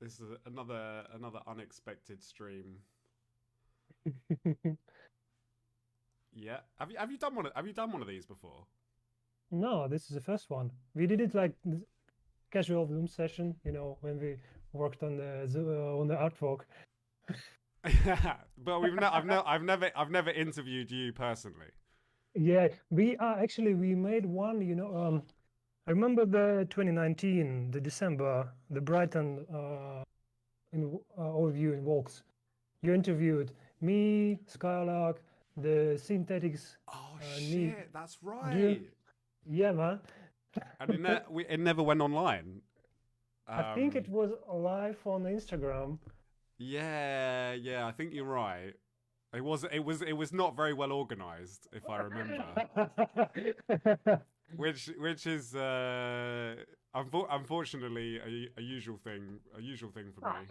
This is another unexpected stream. Yeah. Have you done one of these before? No, this is the first one. We did it like casual Zoom session, when we worked on the artwork. But I've never interviewed you personally. Yeah, we made one, I remember the 2019, the December, the Brighton overview in Walks. You interviewed me, Skylark, the synthetics, Oh Nick. shit, that's Do you? right. Yeah, man. And it never went online. I think Um, it was live on Instagram. yeah, yeah, I think you're right. It was not very well organized, if I remember. Which is unfortunately a usual thing for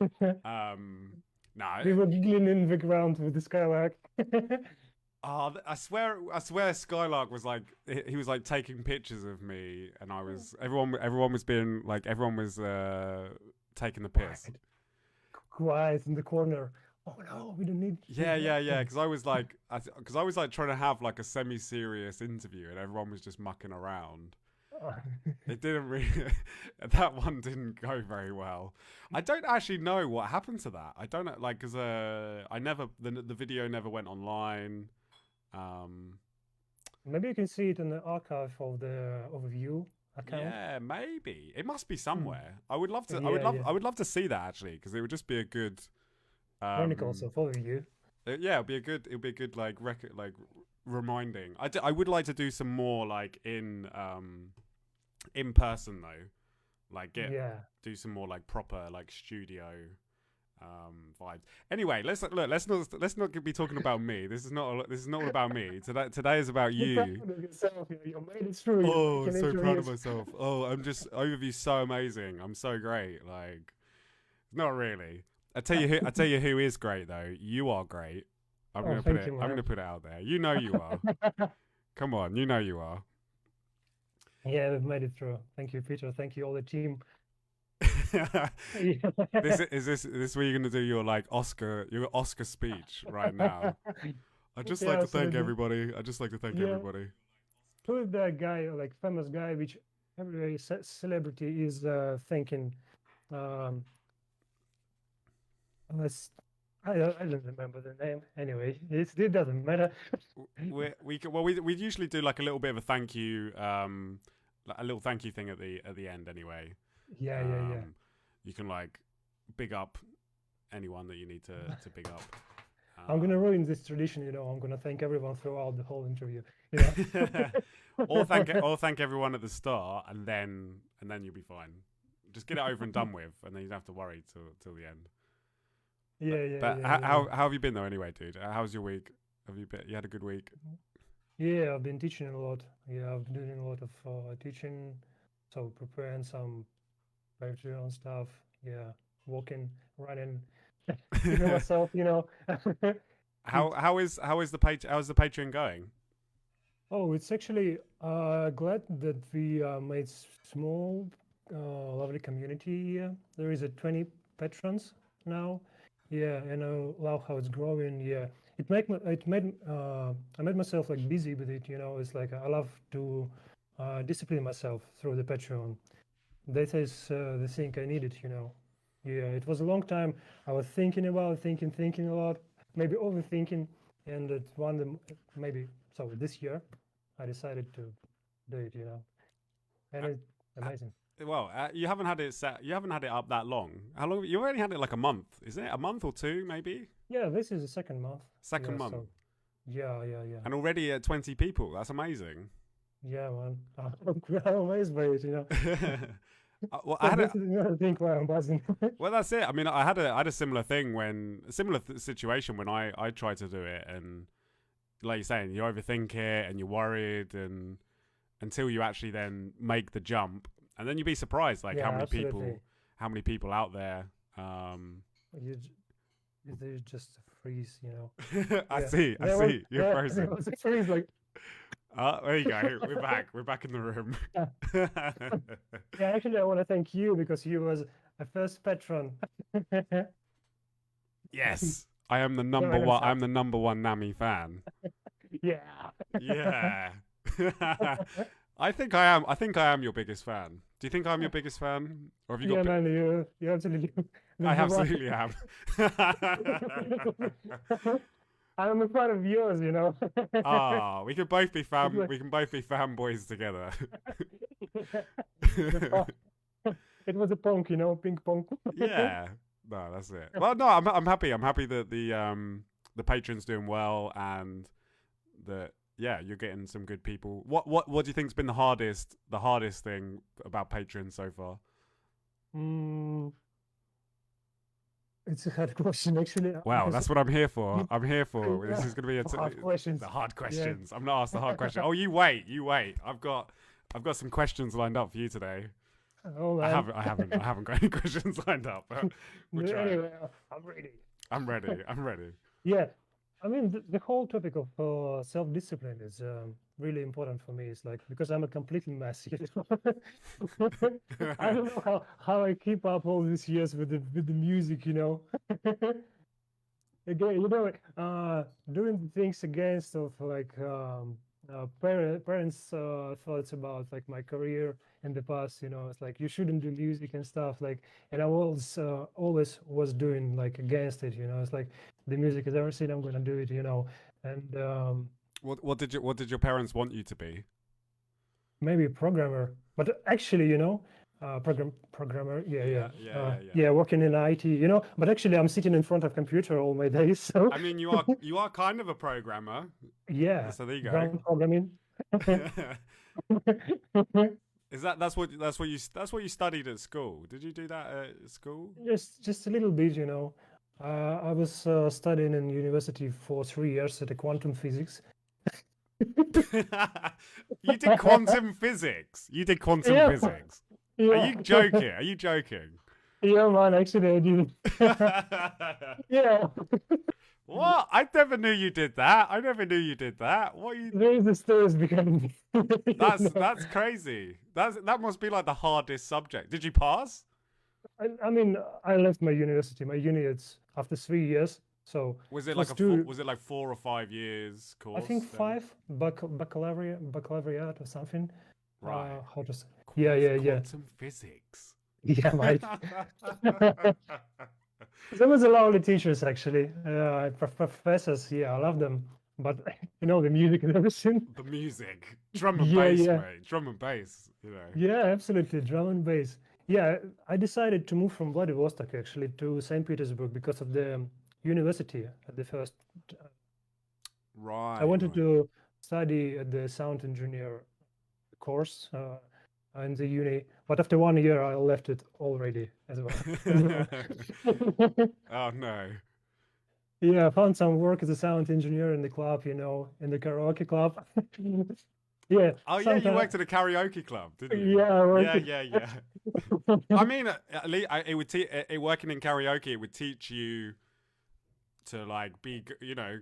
me. Um, no, We were giggling in the ground with the Skylark. oh, I swear, Skylark was like he was like taking pictures of me, and I was everyone was being like everyone was taking the piss. Quiet, quiet in the corner. Oh no, we don't need to do Yeah, yeah, yeah. that. Because I was like trying to have like a semi-serious interview, and everyone was just mucking around. It didn't really. That one didn't go very well. I don't actually know what happened to that. I don't know, like, because I never the video never went online. Um, Maybe you can see it in the archive of the overview account. yeah, maybe it must be Hmm. somewhere. I would love to. Yeah, yeah. I would love to see that actually, because it would just be a good. Chronicles Um, of overview. yeah, it'd be a good like record like reminding. I would like to do some more like in person though. Like get Yeah. do some more like proper like studio vibes. Anyway, let's not be talking about me. This is not all about me. Today is about You're proud you. of yourself. You made it through. You're Oh, making so proud of interviews. myself. Oh, I'm just overview so amazing. I'm so great. Like not really. I tell you who is great though. You are great. Oh, thank you, I'm man. gonna put it out there. You know you are. Come on, you know you are. Yeah, we've made it through. Thank you, Peter. Thank you, all the team. This where you're gonna do your Oscar speech right now. I'd just like Yeah, to thank absolutely. everybody. I'd just like to thank Yeah. everybody. Who is that guy, like famous guy, which every celebrity is thinking? Um, let's, I don't remember the name. Anyway, it doesn't matter. We usually do like a little bit of a thank you, like a little thank you thing at the end anyway. Yeah, yeah, yeah. Um, you can like big up anyone that you need to big up. I'm gonna Um, ruin this tradition. I'm gonna thank everyone throughout the whole interview. or thank everyone at the start, and then you'll be fine. Just get it over and done with, and then you don't have to worry till the end. Yeah, yeah, But yeah, yeah, yeah. how have you been though? Anyway, dude, how's your week? Have you been? You had a good week? Yeah, I've been teaching a lot. Yeah, I've been doing a lot of teaching, so preparing some Patreon stuff. Yeah, walking, running, keeping myself. Keep. How's the Patreon going? Oh, it's actually glad that we made small, lovely community here. There is a 20 patrons now. Yeah, and I love how it's growing. Yeah, I made myself like busy with it. It's like I love to discipline myself through the Patreon. That is the thing I needed. Yeah, it was a long time. I was thinking about thinking a lot, maybe overthinking, and at maybe so this year. I decided to do it, and Uh, it's uh, amazing. well, you haven't had it set. You haven't had it up that long. How long? You only had it like a month, isn't it? A month or two, maybe. Yeah, this is the second month. Second Yeah, month, so yeah, yeah, yeah, and already at 20 people. That's amazing. yeah, man. I'm amazed by it, Well, I So had this a is another thing why I'm buzzing. well. That's it. I mean, I had a similar thing when a similar situation when I tried to do it, and like you're saying, you overthink it and you're worried, and until you actually then make the jump, and then you'd be surprised like Yeah, absolutely. how many people out there. You, there's just a freeze. I Yeah, see, I see. You're there frozen. was a freeze like, There you go. We're back. We're back in the room. Yeah, yeah, actually, I want to thank you because you was a first patron. Yes, I am the No, number no, one. so- I'm the number one Nami fan. yeah. Yeah. I think I am. I think I am your biggest fan. Do you think I'm your biggest fan, or have you Yeah, got? man, you absolutely I number one. absolutely am. I'm a fan of yours, you know. Ah, we could both be It's fan. like We can both be fanboys together. the it was a punk, you know, ping pong. Yeah. No, that's it. Well, no, I'm happy. I'm happy that the patron's doing well and that yeah, you're getting some good people. What do you think's been the hardest thing about patrons so far? Mm, it's a hard question actually Wow, because that's what I'm here for. you, I'm here for. This yeah, is going to be hard the questions. hard Yeah. questions. I'm not asked the hard question. Oh, you wait, you wait. I've got some questions lined up for you today. Oh I man. haven't I haven't I haven't got any questions lined up, but we'll try. Anyway, I'm ready. I'm ready. I'm ready. Yeah, I mean the whole topic of self-discipline is really important for me. It's like because I'm a complete mess. You know? I don't know how I keep up all these years with the music. You know, again, you know, doing the things against of like parents' thoughts about like my career in the past. You know, it's like you shouldn't do music and stuff. Like, and I always was doing like against it. You know, it's like the music is everything. I'm gonna do it. You know, and What did your parents want you to be? maybe a programmer. But actually, you know, programmer. Yeah, Yeah, yeah, yeah, yeah. yeah, working in IT. You know, but actually, I'm sitting in front of computer all my days. So I mean, you are kind of a programmer. yeah, So there you go. ground programming. Is that's what you studied at school? Did you do that at school? Just a little bit, you know. I was studying in university for 3 years at the quantum physics. You did quantum physics. You did quantum Yeah, physics. Are yeah, you joking? Are you joking? yeah, man. Actually, I did. Yeah, What? I never knew you did that. I never knew you did that. What you? there is the stories behind me. You That's know? that's crazy. That must be like the hardest subject. Did you pass? I mean, I left my university. My uni it's after 3 years, so Was it it like was a four, two. was it like 4 or 5 years I think course then? five baccalaureate or something. Right. How to say? Yeah, yeah, yeah, Quantum physics. yeah, mate. There was a lovely teachers actually, professors. Yeah, I love them. But you know the music and everything. The music, drum and Yeah, bass, yeah, mate. Drum and bass. You know. yeah, absolutely. Drum and bass. Yeah, I decided to move from Vladivostok actually to St. Petersburg because of the university at the first. I Right, wanted right. to study at the sound engineer course in the uni, but after 1 year I left it already as well. Oh no. Yeah, I found some work as a sound engineer in the club, you know, in the karaoke club. Yeah, Oh yeah, you sometimes. worked at a karaoke club, didn't you? Yeah, I Yeah, worked. yeah, yeah. I mean, at least it would working in karaoke. It would teach you to like be,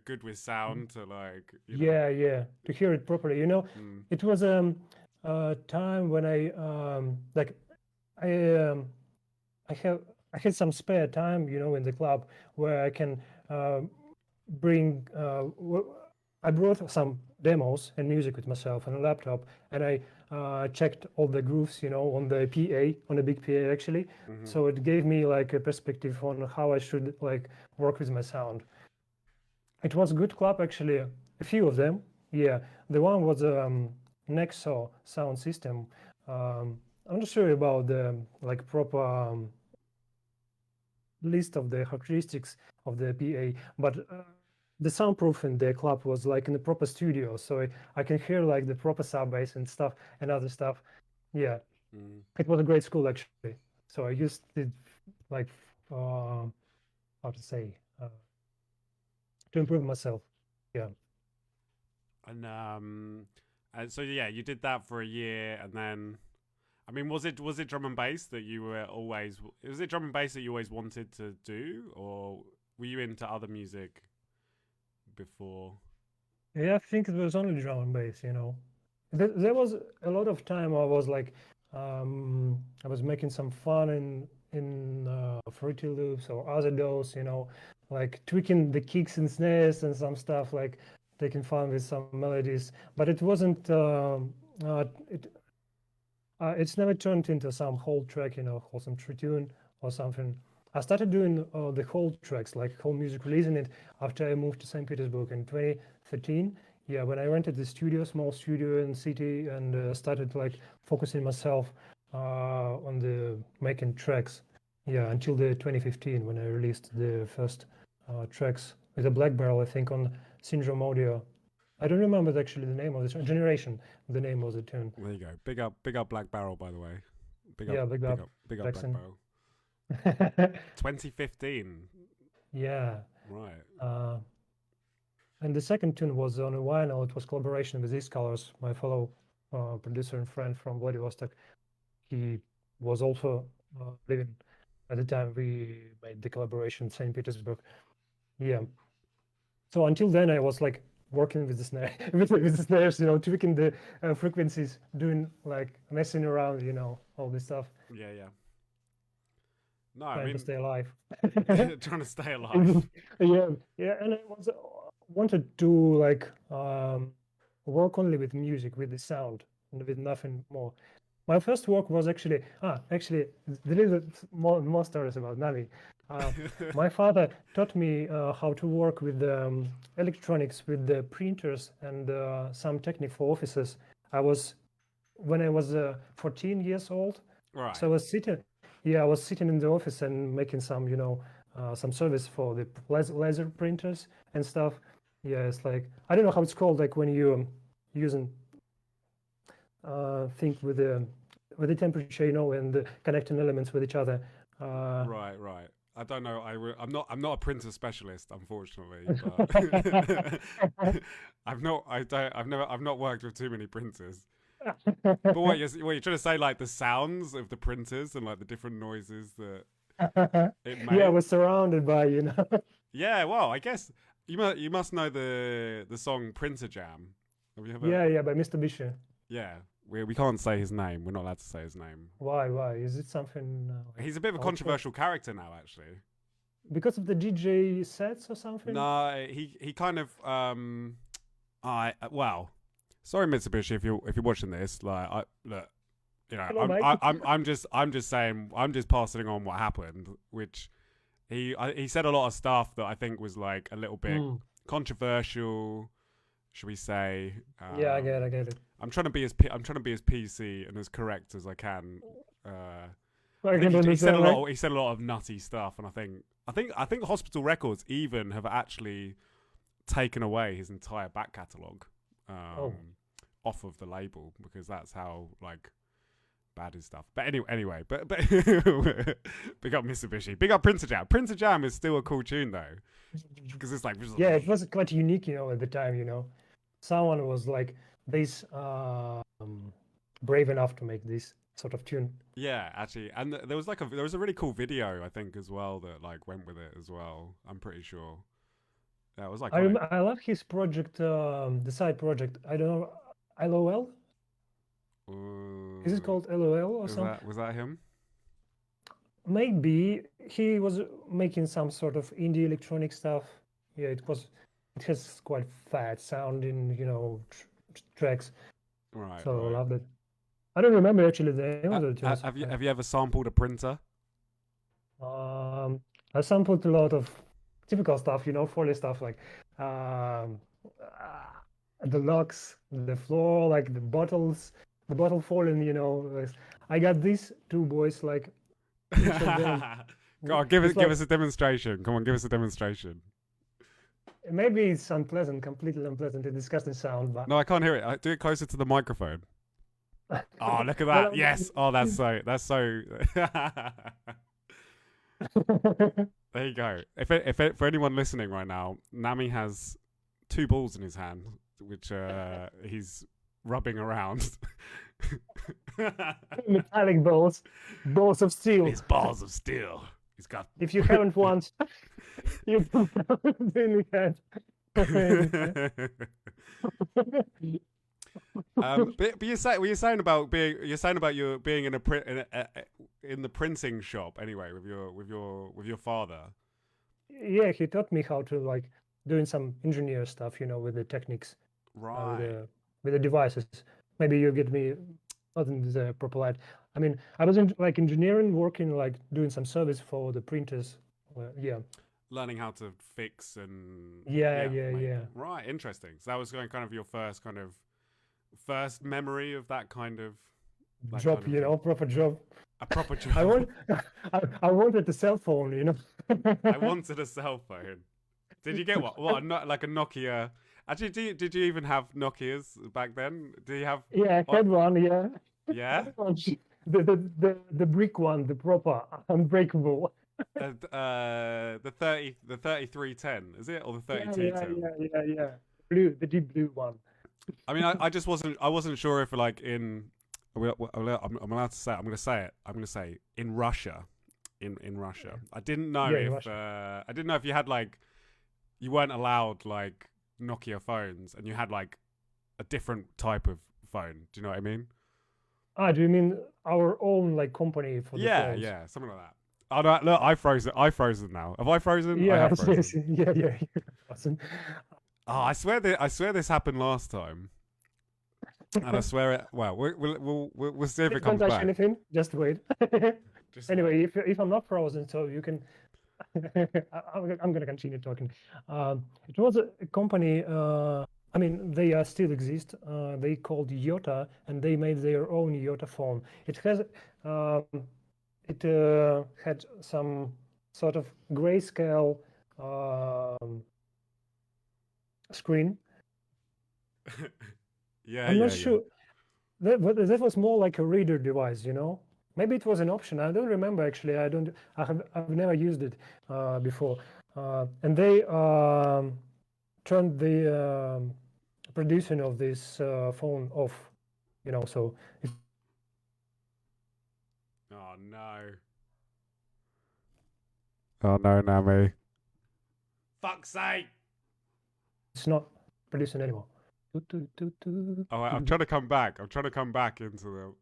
good with sound. To like, Yeah, yeah, to hear it properly. You know, Mm. it was a time when like I I have I had some spare time, you know, in the club where I can bring. I brought some demos and music with myself on a laptop, and I checked all the grooves, you know, on the PA, on a big PA actually. Hmm. So it gave me like a perspective on how I should like work with my sound. It was a good club actually, a few of them. Yeah, the one was Nexo sound system. I'm not sure about the like proper list of the characteristics of the PA, but the soundproof in the club was like in the proper studio, so I can hear like the proper sub bass and stuff and other stuff. Yeah, Mm. it was a great school actually. So I used it like uh, how to say to improve myself. Yeah. And so yeah, you did that for a year, and then, I mean, was it drum and bass that you were always? Was it drum and bass that you always wanted to do, or were you into other music before? Yeah, I think it was only drum and bass, you know. There was a lot of time I was like, I was making some fun in Fruity Loops or other DAWs, you know, like tweaking the kicks and snares and some stuff, like taking fun with some melodies. But it wasn't. Uh, it it's never turned into some whole track, you know, or some true tune or something. I started doing the whole tracks, like whole music, releasing it after I moved to St. Petersburg in 2013. Yeah, when I rented the studio, small studio in city, and started like focusing myself on the making tracks. Yeah, until the 2015 when I released the first tracks with a Black Barrel, I think, on Syndrome Audio. I don't remember actually the name of this Generation, the name of the tune. There you go. Big up Black Barrel, by the way. Yeah, Big Up Big up Black Jackson. Barrel. 2015. Yeah. Right. Uh, and the second tune was on a vinyl. It was collaboration with These Colors, my fellow producer and friend from Vladivostok. He was also living at the time we made the collaboration in St. Petersburg. Yeah. So until then, I was like working with the snare, with the snares, you know, tweaking the frequencies, doing like messing around, you know, all this stuff, Yeah, yeah. No, I trying to mean, stay alive. trying to stay alive. Yeah, yeah, and I was wanted to like work only with music, with the sound, and with nothing more. My first work was actually there is more stories about Nami. Uh, my father taught me how to work with electronics, with the printers and some technique for offices. I was when I was 14 years old, so I Right. was sitting, yeah, I was sitting in the office and making some, you know, some service for the laser printers and stuff. Yeah, it's like I don't know how it's called, like when you using think with the temperature, you know, and the connecting elements with each other. Uh, Right, right. I don't know. I'm not a printer specialist, unfortunately, but I've not worked with too many printers. But what you're trying to say, like the sounds of the printers and like the different noises that it yeah, I made. was surrounded by, you know. Yeah, well, I guess you must know the song Printer Jam. Have you ever? Yeah, yeah, by Mr. Bishop. Yeah, we can't say his name. We're not allowed to say his name. Why? Why? Is it something like He's a bit of a cultural? controversial character now, actually. Because of the DJ sets or something? No, he kind of I well, sorry Mitsubishi if you're watching this, like I look, you know, Hello, Mike. I'm just saying I'm just passing on what happened, which he said a lot of stuff that I think was like a little bit Mm. controversial, should we say? Yeah, I get it. I'm trying to be as PC and as correct as I can. I I think can understand, right? he said a lot of nutty stuff, and I think Hospital Records even have actually taken away his entire back catalogue Oh, off of the label because that's how like bad his stuff. But but big up Mitsubishi, big up Prince of Jam. Prince of Jam is still a cool tune though because it's like yeah, it was quite unique, you know, at the time, you know. Someone was like this brave enough to make this sort of tune. yeah, actually, and there was a really cool video I think as well that like went with it as well. I'm pretty sure. Yeah, it was iconic. I love his project, the side project. I don't know, LOL. Is it called LOL or something? Was that him? Maybe he was making some sort of indie electronic stuff. Yeah, it was. It has quite fat sounding, you know, tracks. Right, So I right. loved it. I don't remember actually the name of the tunes. Have you ever sampled a printer? Um, I sampled a lot of typical stuff, you know, Foley stuff like um, the locks, the floor, like the bottle falling, you know. I got these two boys, like each of them. Go on, It's give like us a demonstration. Come on, give us a demonstration. maybe it's unpleasant, completely unpleasant, a disgusting sound, but No, I can't hear it. Do it closer to the microphone. Oh, look at but that. Yes. Oh, that's so. There you go. For anyone listening right now, Nami has two balls in his hand, which he's rubbing around. metallic balls of steel. His balls of steel. He's got. If you haven't once, you can in the head. But you're saying about you being in in the printing shop anyway with your father. Yeah, he taught me how to like doing some engineer stuff, with the techniques, with Right. the devices. Maybe you get me not in the proper light. I mean, I was in like engineering, working like doing some service for the printers. Yeah, Learning how to fix and yeah, yeah, yeah, make yeah. them. Right, interesting. So that was kind of your first memory of that kind of Job, job. proper job. A proper I job. want, I wanted a cell phone. I wanted a cell phone. Did you get what? What? Like a Nokia. Actually, did you even have Nokias back then? Did you have? Yeah, I What? had one. Yeah, Yeah. the brick one, the proper unbreakable. The 3310 is it or the Yeah, 3210? yeah. Blue, the deep blue one. I mean, I just wasn't sure if like I'm allowed to say it. I'm going to say it. I'm going to say in Russia, in Russia. I didn't know Yeah, in if Russia. I didn't know if you had like you weren't allowed like Nokia phones and you had like a different type of phone. Do you know what I mean? Ah, do you mean our own like company for the Yeah, phones? yeah, something like that. Oh no, look, I froze it. I frozen now. Have I frozen? I Yeah, have yes, frozen. yeah. Awesome. Oh, I swear this happened last time, and I swear it. Well, we'll see if Please it don't comes touch back. anything. Just wait. Just wait. Anyway, if I'm not frozen, so you can. I'm gonna continue talking. It was a company. I mean, they still exist. They called Yota, and they made their own Yota phone. Um, it had some sort of grayscale screen. Yeah, I'm not yeah, yeah. sure. That was more like a reader device. Maybe it was an option. I don't remember actually. I've never used it before. And they turned the producing of this phone off. So Oh no. Oh no, Nami. Fuck's sake. it's not producing anymore. Do, do, do, do, Oh, I'm do. trying to come back. I'm trying to come back into the.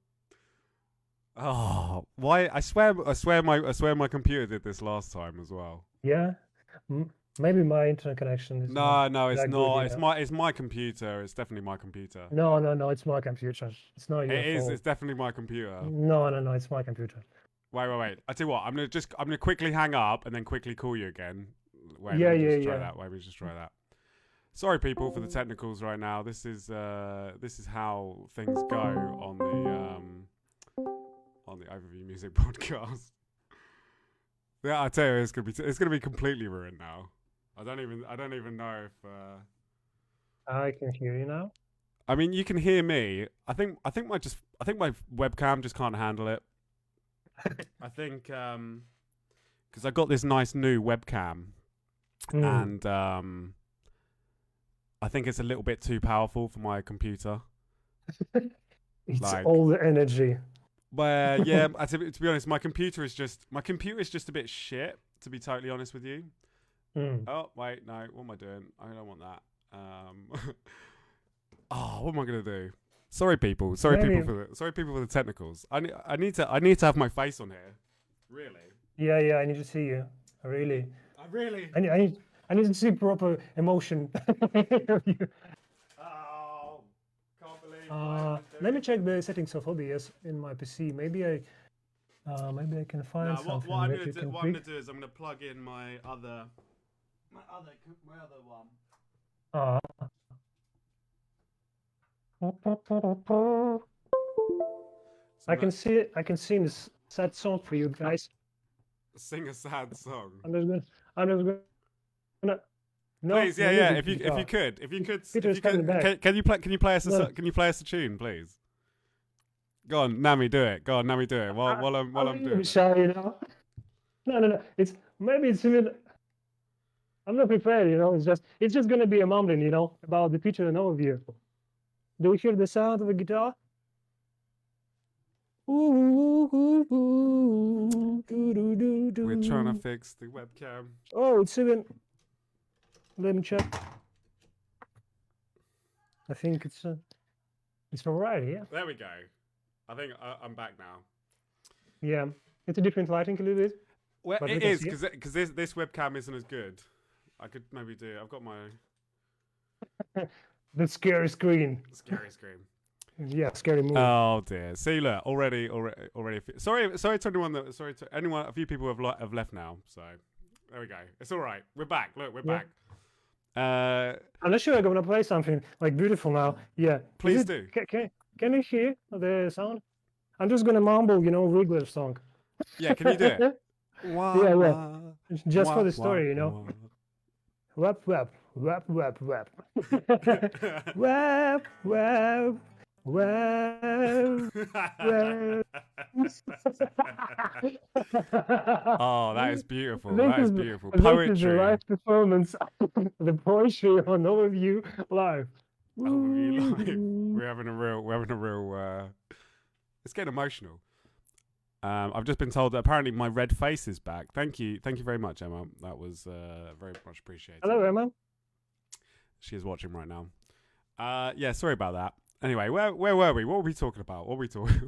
Oh, why? I swear my computer did this last time as well. Yeah, maybe my internet connection is not No, it's that good. not. It's my computer. It's definitely my computer. No, it's my computer. It's not your It is. fault. It's definitely my computer. No, it's my computer. Wait. I tell you what. I'm gonna quickly hang up and then quickly call you again. Wait, let Yeah, me yeah, just try yeah. that. Wait, let me just try that. Sorry, people, for the technicals right now. This is how things go on the Overview Music podcast. Yeah, I tell you, it's gonna be completely ruined now. I don't even know if. I can hear you now. I mean, you can hear me. I think my webcam just can't handle it. I think because I got this nice new webcam and I think it's a little bit too powerful for my computer. It's Like, all the energy. well, yeah. To be honest, my computer is just a bit shit. To be totally honest with you. Mm. Oh wait, no. What am I doing? I don't want that. Oh, what am I gonna do? Sorry, people. Maybe. Sorry, people for the technicals. I need to have my face on here. Really. Yeah. I need to see you. Really. I really. I need to see proper emotion. Oh, can't believe what I've been Let me doing. check the settings of OBS in my PC. Maybe I can find No, something what I'm that gonna you do, can what I'm pick. gonna do is I'm gonna plug in my other one. Uh, So I'm gonna I can sing this sad song for you guys. sing a sad song. I'm just gonna. No, Please, no yeah. music If you guitar. Peter's if you coming back. could, can you play us No, can you play us a tune, please? Go on, Nami, do it. Go on, Nami, do it. While I'm I'm really doing it. shy. No. It's even. I'm not prepared. It's just gonna be a mumbling, about the picture and overview. Do you hear the sound of the guitar? We're trying to fix the webcam. Oh, it's even. Let me check. I think it's alright. Yeah. There we go. I think I'm back now. Yeah. It's a different lighting a little bit, Well, but we it can is see it. because this webcam isn't as good. I could maybe do. I've got my The scary screen. scary screen. Yeah, scary movie. Oh dear. See, look, already. Sorry to anyone that. Sorry to anyone. A few people have left now. So there we go. It's all right. We're back. Look, we're Yeah. back. I'm not sure I'm gonna play something like beautiful now. Yeah. Please do. Can you hear the sound? I'm just gonna mumble, Wriggler song. Yeah, can you do it? Yeah. Just for the story, Wap wap wap wap wap. Wap wap wap wap. Oh, that is beautiful. This That is is beautiful. this is the Poetry. live performance, the poetry on Overview Live. Overview Live. We're having a real. It's getting emotional. I've just been told that apparently my red face is back. Thank you very much, Emma. That was very much appreciated. Hello, Emma. She is watching right now. Yeah, sorry about that. Anyway, where were we? What were we talking about? What were we talking?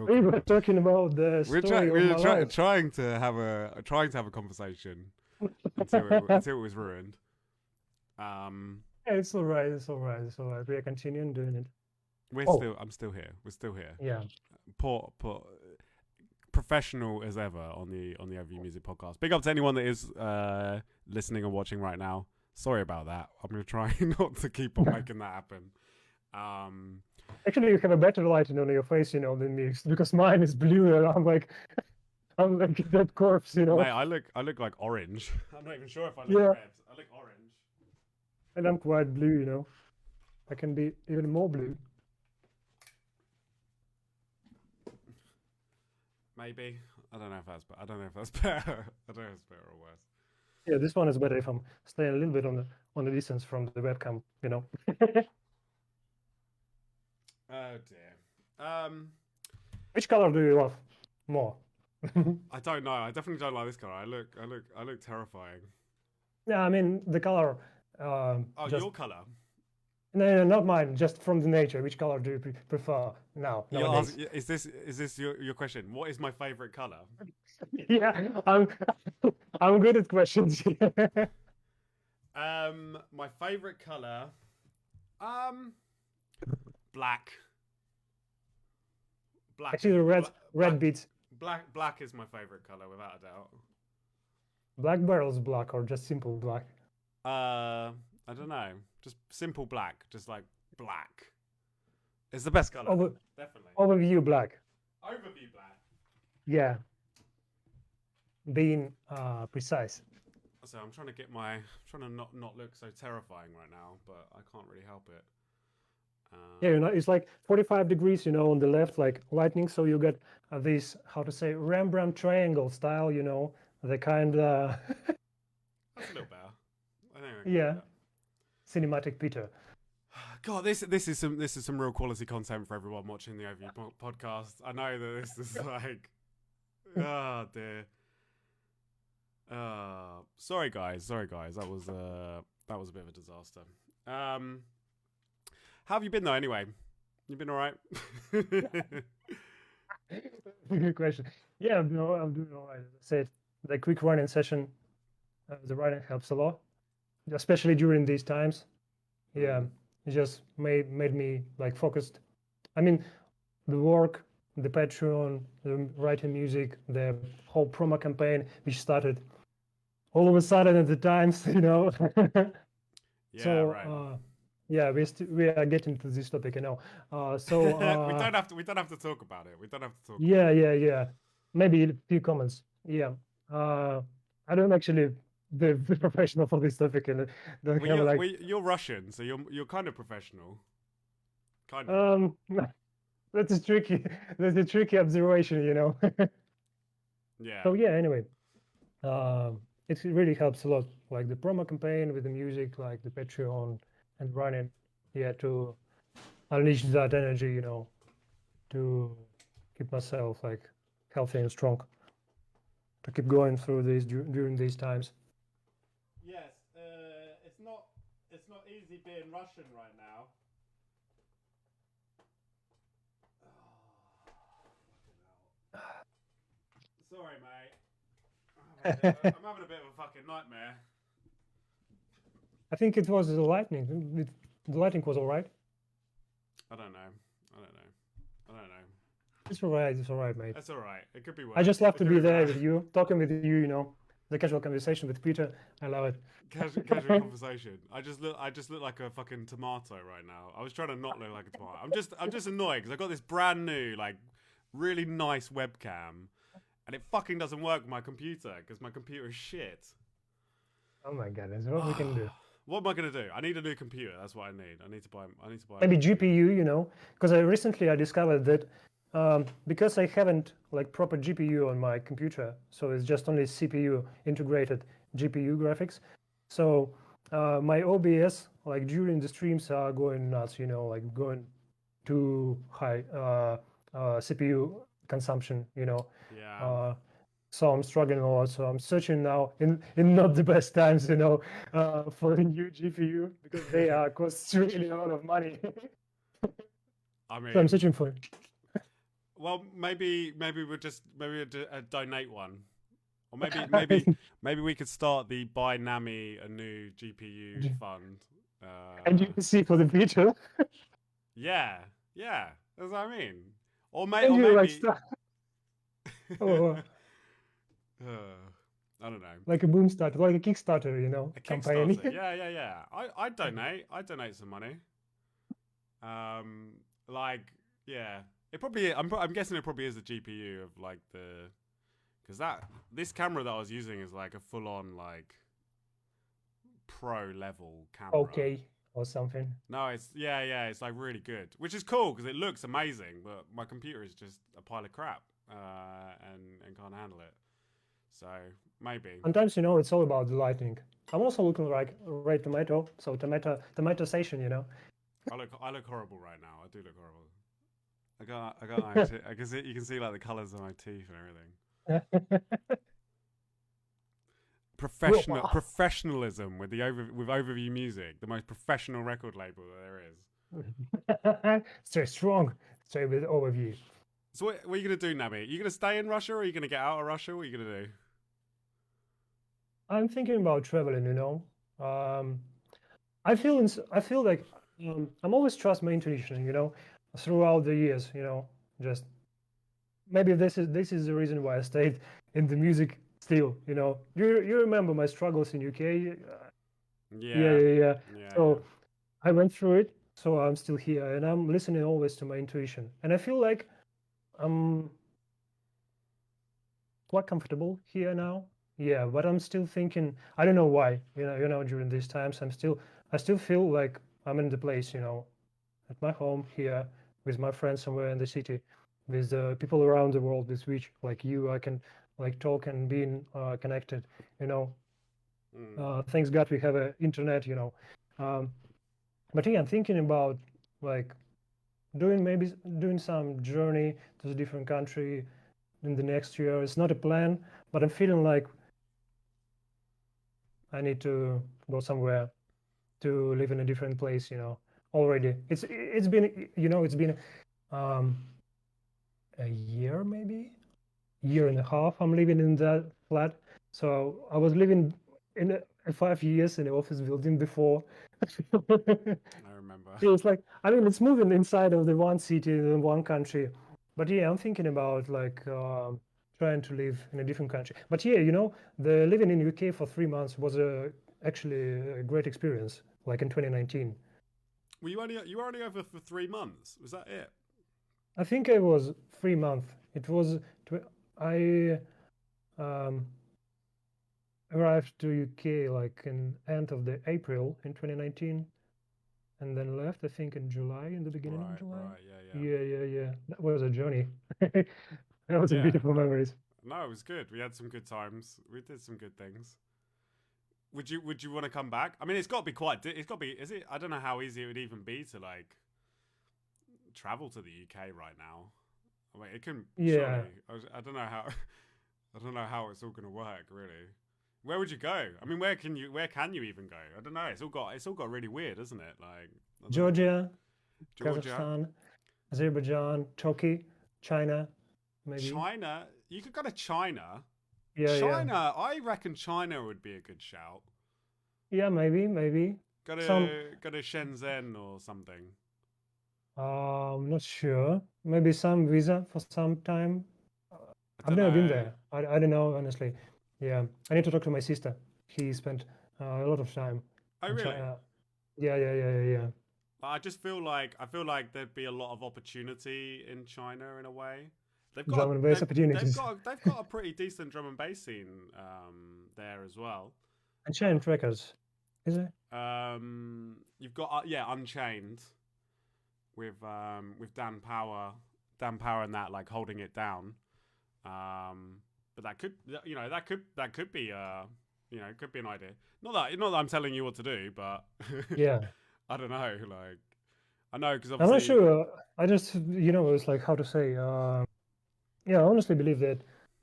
We were talking about the story we of were my life. trying to have a conversation until it was ruined. Yeah, it's all right. It's all right. It's all right. We are continuing doing it. I'm still here. We're still here. Yeah. Poor professional as ever on the Overview Music Podcast. Big up to anyone that is listening and watching right now. Sorry about that. I'm gonna try not to keep on making that happen. Actually, you have a better lighting on your face, than me, because mine is blue, and I'm like that corpse, Mate, I look like orange. I'm not even sure if I look red. I look orange. And I'm quite blue, I can be even more blue. Maybe. I don't know if that's better. I don't know if it's better or worse. Yeah, this one is better if I'm staying a little bit on the distance from the webcam, Oh dear. Which color do you love more? I don't know. I definitely don't like this color. I look terrifying. Yeah, I mean the color. Your color. No, not mine. Just from the nature. Which color do you prefer now? Is this your question? What is my favorite color? Yeah, I'm good at questions. My favorite color. Black. Actually, the red beats. Black is my favorite color without a doubt. Black barrels black or just simple black? I don't know. Just simple black. Just like black. It's the best color. Definitely. Overview black. Overview black. Yeah. Being precise. So I'm trying to not look so terrifying right now, but I can't really help it. Yeah, it's like 45 degrees, on the left, like lightning. So you get this, how to say, Rembrandt triangle style, the kind of. That's a little better. I think yeah. Cinematic Peter. God, this is some real quality content for everyone watching the Overview podcast. I know that this is like, oh dear. Sorry guys. That was a bit of a disaster. How have you been though? Anyway, you been all right? Good question. Yeah, I'm doing all right. As I said, the quick running session, the running helps a lot, especially during these times. Yeah, it just made me like focused. I mean, the work, the Patreon, the writing music, the whole promo campaign, which started all of a sudden at the times, Yeah, so, right. Yeah, we are getting to this topic, So we don't have to talk about it. We don't have to talk. Yeah. Maybe a few comments. Yeah. I don't actually the professional for this topic, and you're Russian, so you're kind of professional. Kind of. That's a tricky observation, Yeah. So yeah, anyway, it really helps a lot, like the promo campaign with the music, like the Patreon and running, to unleash that energy, to keep myself like healthy and strong, to keep going through these during these times. Yes, it's not easy being Russian right now. Sorry, mate. I I'm having a bit of a fucking nightmare. think it was the lightning. The lightning was all right. I don't know. I don't know. I don't know. It's all right. It's all right, mate. That's all right. It could be worse. I just love It to could be be there bad. with you, talking with you. You know, the casual conversation with Peter. I love it. Casual conversation. I just look like a fucking tomato right now. I was trying to not look like a tomato. I'm just annoyed because I got this brand new like really nice webcam, and it fucking doesn't work with my computer because my computer is shit. Oh my god, that's what we can do. What am I gonna do? I need a new computer. That's what I need. I need to buy. I need to buy. Maybe A new computer. GPU. You know, because I recently discovered that because I haven't like proper GPU on my computer, so it's just only CPU integrated GPU graphics. So my OBS like during the streams are going nuts. You know, like going too high CPU consumption. You know. Yeah. So I'm struggling a lot. So I'm searching now in not the best times, you know, for a new GPU because they cost really a lot of money. I So I'm mean, searching for. well, maybe we'll donate one, or maybe we could start the buy Nami a new GPU fund. And you can see for the future. Yeah, yeah, that's what I mean. Or And you like maybe. start oh, I don't know. like a boom starter, like a Kickstarter, you know, A campaign. Kickstarter. Yeah. I donate. I donate some money. Like yeah, it probably. I'm guessing it probably is the GPU of like the, because this camera that I was using is like a full on like pro level camera. Okay, or something. No, it's it's like really good, which is cool because it looks amazing. But my computer is just a pile of crap, and can't handle it. So maybe. Sometimes, you know, it's all about the lighting. I'm also looking like red tomato, so tomato station, you know. I look horrible right now. I do look horrible. I got actually, I can see, you can see like the colours of my teeth and everything. Professionalism with with overview music, the most professional record label that there is. Stay strong. Stay with overview. So what are you gonna do, Nami? Are you gonna stay in Russia or are you gonna get out of Russia? What are you gonna do? I'm thinking about traveling, you know. I feel like I'm always trust my intuition, you know, throughout the years, you know. Just maybe this is the reason why I stayed in the music still, you know. You remember my struggles in UK? Yeah, Yeah, yeah, yeah. yeah. So I went through it, so I'm still here, and I'm listening always to my intuition, and I feel like I'm quite comfortable here now. Yeah, but I'm still thinking. I don't know why. During these times, I still feel like I'm in the place. You know, at my home here with my friends somewhere in the city, with people around the world with which, like you, I can like talk and being connected. You know, thanks God we have a internet. You know, um, but yeah, I'm thinking about like doing some journey to a different country in the next year. It's not a plan, but I'm feeling like I need to go somewhere to live in a different place, you know. Already, it's been it's been um, a year, maybe year and a half. I'm living in that flat. So I was living in 5 years in the office building before. I remember. Yeah, it's like I mean, it's moving inside of the one city in one country, but yeah, I'm thinking about like trying to live in a different country. But yeah, you know, the living in UK for 3 months was actually a great experience. Like in 2019, Well, you were only over for 3 months. Was that it? I think it was 3 months. It was I um, arrived to UK like in end of the April in 2019, and then left I think in July, in the beginning of July. Right. Yeah. That was a journey. That was a Yeah. beautiful memories. No, it was good. We had some good times. We did some good things. Would you want to come back? I mean, it's got to be quite. It's got to be. Is it? I don't know how easy it would even be to like travel to the UK right now. I mean, it can Yeah, surely. I don't know how. I don't know how it's all going to work. Really, where would you go? I mean, where can you? Where can you even go? I don't know. It's all got really weird, isn't it? Like I don't know. Georgia, Georgia, Kazakhstan, Azerbaijan, Turkey, China, maybe. China. you could go to China. Yeah, yeah, China, I reckon China would be a good shout. yeah. Maybe some. Go to Shenzhen or something. I'm not sure. Maybe some visa for some time. Uh, I I've don't never been know. there. I don't know honestly. Yeah, I need to talk to my sister. He spent a lot of time Oh in really? China. Yeah. I feel like there'd be a lot of opportunity in China in a way. Drum and bass opportunities. They've got a pretty decent drum and bass scene there as well. And Uh, China Trackers, is it? you've got yeah Unchained with Dan Power and that like holding it down. But that could that could be could be an idea. Not that I'm telling you what to do, but Yeah. I don't know. Like I know because I'm not obviously sure. I just, it's like how to say. Yeah, I honestly believe that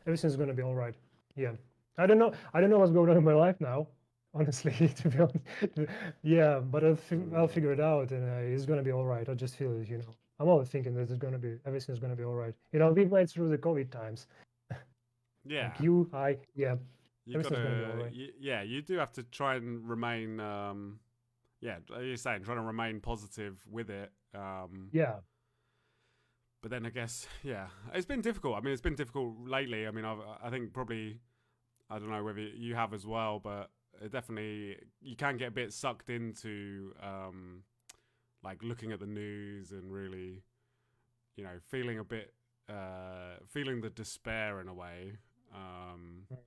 everything's gonna be all right. Yeah. I don't know what's going on in my life now, honestly, to be honest. Yeah, but I'll mm, figure it out, and it's gonna be all right. I just feel it. I'm always thinking that everything's gonna be all right. We went through the COVID times, like yeah yeah, you everything's gonna be all gotta right. yeah you do have to try and remain yeah like you're saying trying to remain positive with it. Yeah. But then I guess yeah it's been difficult. I mean it's been difficult lately. I mean I think probably I don't know whether you have as well, but it definitely you can get a bit sucked into like looking at the news and really feeling a bit feeling the despair in a way Mm.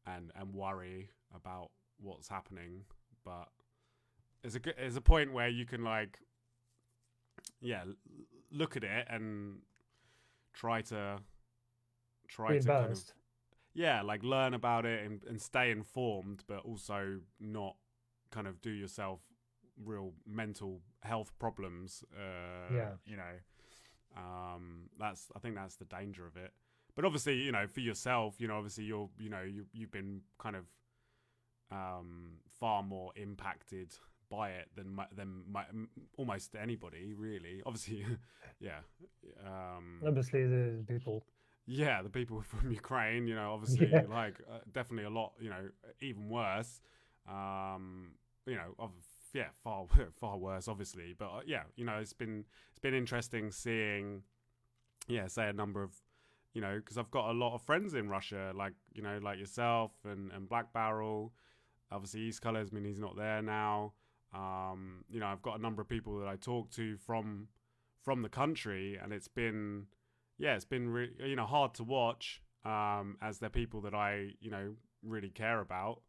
and worry about what's happening. But there's a point where you can like yeah look at it and try to try Being to kind of balanced. yeah, like learn about it and stay informed, but also not kind of do yourself real mental health problems. Yeah. That's I think that's the danger of it. But obviously, for yourself, obviously you've been kind of far more impacted by it than almost anybody really. Obviously, yeah. Obviously, the people. Yeah, the people from Ukraine, obviously, Yeah. like definitely a lot, even worse. Um, yeah, far far worse, obviously. But yeah, it's been interesting seeing, yeah, say a number of, because I've got a lot of friends in Russia, like like yourself and Black Barrel. Obviously, East Colors. I mean, he's not there now. I've got a number of people that I talk to from the country, and it's been yeah, it's been hard to watch as they're people that I really care about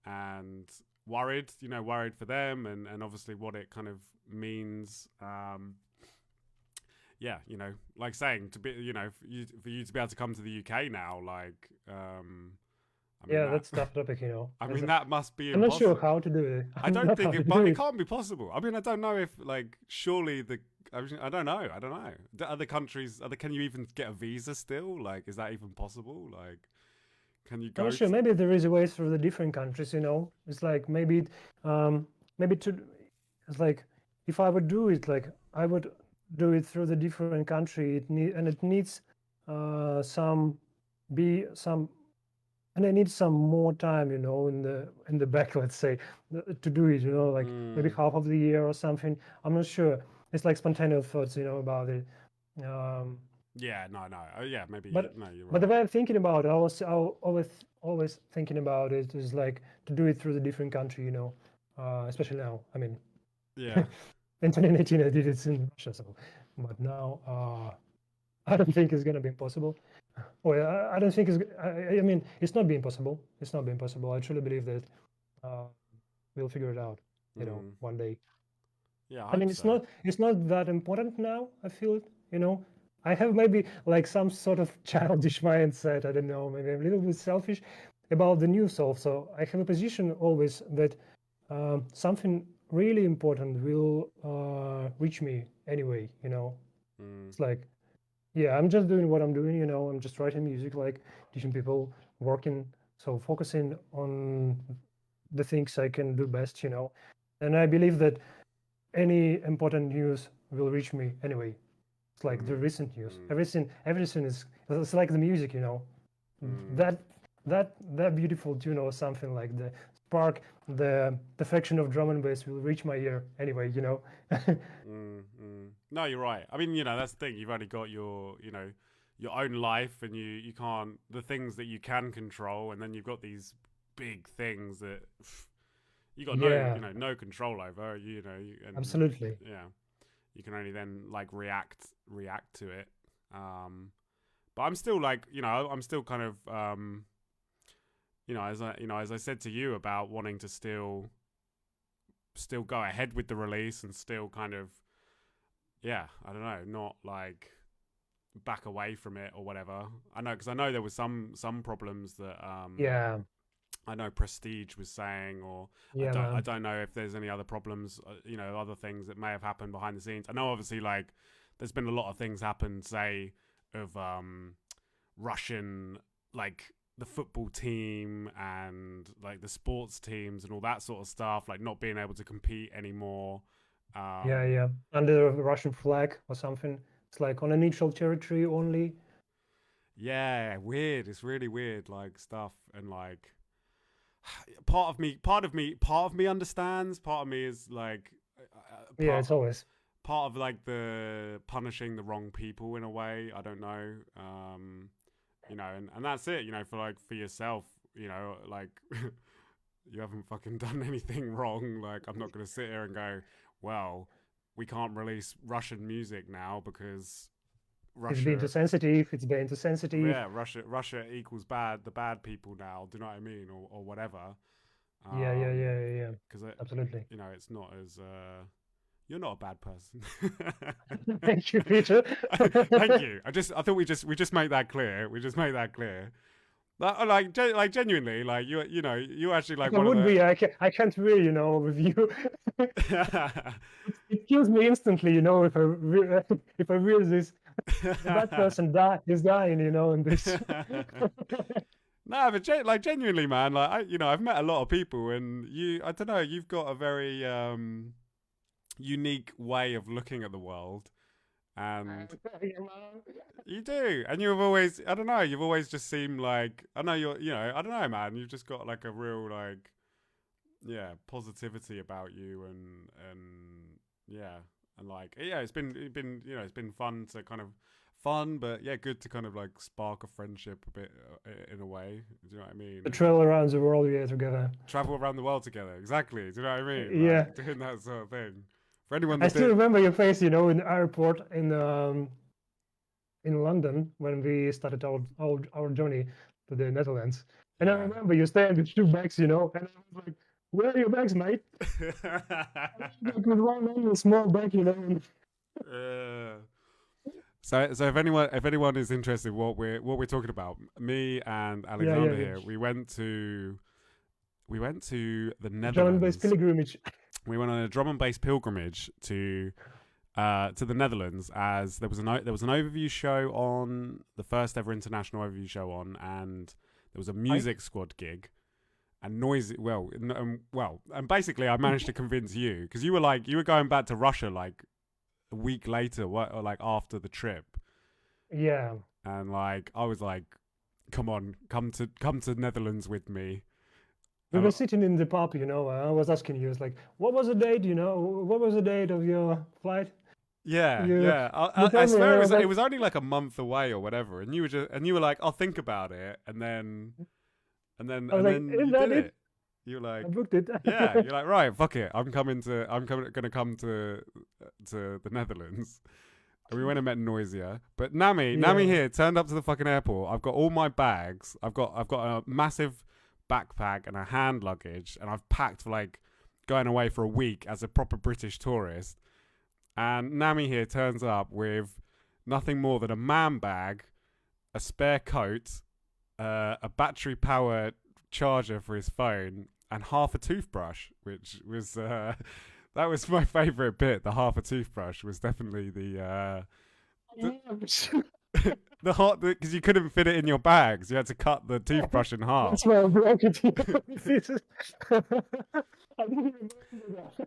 and worried for them and obviously what it kind of means. Yeah, like saying to be for you to be able to come to the UK now, like I mean Yeah, that that's tough topic. I mean that must be I'm not sure impossible. how to do it. I I'm don't not think how to it, do but it it. can't be possible. I mean, I don't know if like surely I don't know. I don't know. Do other countries? Can you even get a visa still? Like, is that even possible? Like, can you I'm not go sure. to? Maybe there is a way through the different countries. It's like um, maybe to, it's like if I would do it, like I would do it through the different country. It needs some be some, and I need some more time, in the back, let's say, to do it. Like maybe Mm, half of the year or something. I'm not sure. It's like spontaneous thoughts, about it. Um, yeah, no. Oh, yeah, maybe but no. You're but the right. way I'm thinking about it, I always thinking about it is like to do it through the different country, especially now. I mean, Yeah, in 2019 I did it in Russia, but now I don't think it's gonna be impossible. Well, I don't think I mean, it's not being possible. It's not being possible. I truly believe that uh, we'll figure it out, mm, one day. yeah. I I mean, hope so. it's not that important now. I feel it. I have maybe like some sort of childish mindset. I don't know. Maybe I'm a little bit selfish about the new self. So I have a position always that something really important will reach me anyway. Mm, It's like, yeah, I'm just doing what I'm doing. I'm just writing music, like teaching people, working. So focusing on the things I can do best. And I believe that any important news will reach me anyway. It's like the Mm, recent news. mm, Everything is. It's like the music, mm, that that beautiful tune or something like the spark, the perfection of drum and bass will reach my ear anyway. No, you're right. I mean, that's the thing. You've only got your own life, and you can't the things that you can control, and then you've got these big things that you got Yeah, no control over. And absolutely. yeah, you can only then like react to it. But I'm still like, I'm still kind of, as I said to you about wanting to still go ahead with the release and still kind of, yeah, I don't know, not like back away from it or whatever. I know, because I know there was some problems that Yeah, I know Prestige was saying, or yeah, I man. don't know if there's any other problems, other things that may have happened behind the scenes. I know obviously like there's been a lot of things happen, say of Russian, like the football team and like the sports teams and all that sort of stuff, like not being able to compete anymore. Yeah, Um, yeah. Under a Russian flag or something. It's like on a neutral territory only. yeah, weird. It's really weird, like stuff, and like part of me understands. Part of me is like Yeah, it's always. part of like the punishing the wrong people in a way. I don't know. And that's it. For yourself. Like you haven't fucking done anything wrong. Like I'm not gonna sit here and go, well, we can't release Russian music now because It's being too Russia. sensitive. It's being too sensitive. Yeah, Russia equals the bad people now. Do you know what I mean, or whatever. Yeah, yeah, Um, yeah, yeah, yeah. because Absolutely. it's not as you're not a bad person. Thank you, Peter. Thank you. I thought we just made that clear. We just made that clear. Like genuinely, like you actually like Like I one of would the. be. I can't really, with you. It kills me instantly, if if I realize this, that person is dying, in this. No, but like genuinely, man, like I've met a lot of people, and I don't know, you've got a very unique way of looking at the world, and you do, and you've always, I don't know, you've always just seemed like, I know I don't know, man, you've just got like a real like, yeah, positivity about you, and yeah, and like yeah, it's been it's been fun, but yeah, good to kind of like spark a friendship a bit in a way. Do you know what I mean? To And travel around the world, yeah, together. travel around the world together. Exactly. Do you know what I mean? Yeah, Like doing that sort of thing. For anyone I that still did, remember your face, in the airport in London when we started our journey to the Netherlands. And I yeah. remember you staying with two bags, and I was like, "Where are your bags, mate?" Like with one little small bag, uh, so if anyone is interested, what we're talking about, me and Yeah, yeah, Alexander yeah. here, we went to the German-based Netherlands. pilgrimage. We went on a drum and bass pilgrimage to the Netherlands, as there was an overview show on, the first ever international overview show on, and there was a I music squad gig, and noisy. And basically I managed to convince you, because you were going back to Russia like a week later, or like after the trip, Yeah, and like I was like, come on, come to Netherlands with me. we were sitting in the pub, I was asking you, it's like, what was the date, what was the date of your flight? Yeah, You yeah. you I told me, swear I was it like, was only like a month away or whatever, and you were like, I'll think about it, and then is you that did it? it. You were I like, booked it. yeah, you're like, right, fuck it, gonna come to the Netherlands. And we went and met Noisia, but Nami Yeah. here turned up to the fucking airport. I've got all my bags. I've got a massive backpack and a hand luggage, and I've packed for like going away for a week as a proper British tourist. And Nami here turns up with nothing more than a man bag, a spare coat, a battery powered charger for his phone, and half a toothbrush, which was that was my favourite bit. The half a toothbrush was definitely the the hot, because you couldn't fit it in your bags. You had to cut the toothbrush in half. That's why I broke it. I didn't remember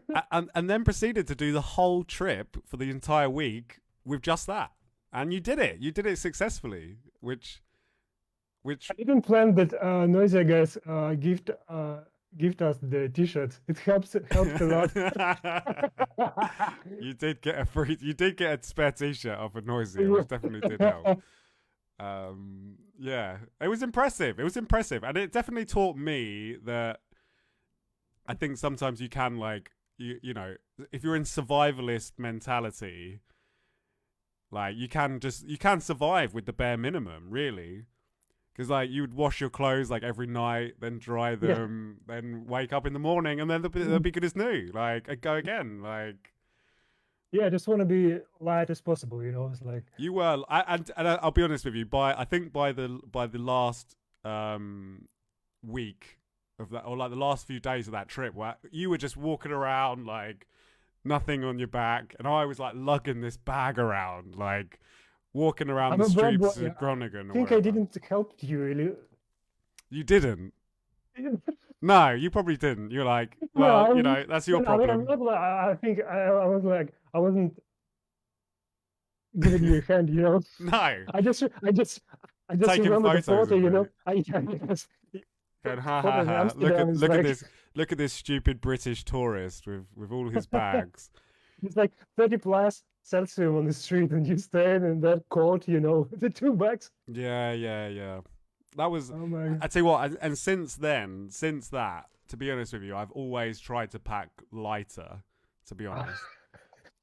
that. And then proceeded to do the whole trip for the entire week with just that. and you did it. You did it successfully, which I didn't plan that Noisia guys gift us the t-shirts. It helped a lot. you did get a free. You did get a spare T-shirt off of Noisia, Yeah. which definitely did help. Yeah, it was impressive. It was impressive, and it definitely taught me that I think sometimes you can like you know if you're in survivalist mentality, like you can survive with the bare minimum, really. Because like you would wash your clothes like every night, then dry Yeah. them, then wake up in the morning, and then they'll be good as new. Like and go again. Like Yeah, I just want to be light as possible, you know. It's like you were, and I'll be honest with you. I think by the last week of that, or like the last few days of that trip, where you were just walking around like nothing on your back, and I was like lugging this bag around, like walking around I'm the a bad boy. streets of Groningen I or think I wherever. didn't help you really. You didn't. No, you probably didn't. You're like, No, well, you know, that's your I mean, I'm problem. not like, I think I was like, I wasn't giving you a hand, you know. No, I just, I just, I just taking remember the photos photo, of you know. me, I just going ha photo ha in ha. Amsterdam is Look at like, this, look at this stupid British tourist with all his bags. it's like 30 plus Celsius on the street, and you stand in that coat, you know, the 2 bags. Yeah, yeah, yeah. That was. Oh my I tell you what, and since then, since that, to be honest with you, I've always tried to pack lighter. To be God. honest,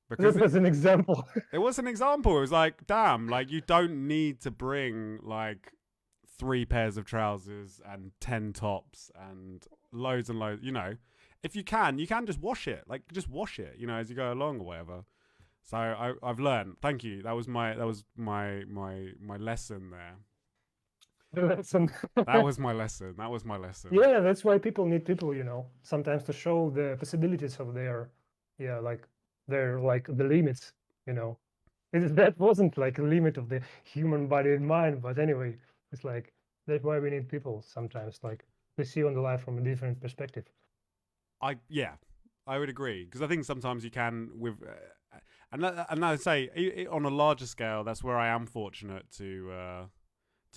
That because was an example. it was an example. It was like, damn, like you don't need to bring like 3 pairs of trousers and 10 tops and loads and loads. You know, if you can just wash it. Like just wash it. You know, as you go along or whatever. So I've learned. Thank you. That was my lesson there. The lesson. That was my lesson. That was my lesson. Yeah, that's why people need people, you know, sometimes to show the possibilities of their, yeah, like their like the limits, you know. That wasn't like a limit of the human body and mind, but anyway, it's like that's why we need people sometimes, like to see on the life from a different perspective. Yeah, I would agree because I think sometimes you can with, and I say on a larger scale, that's where I am fortunate to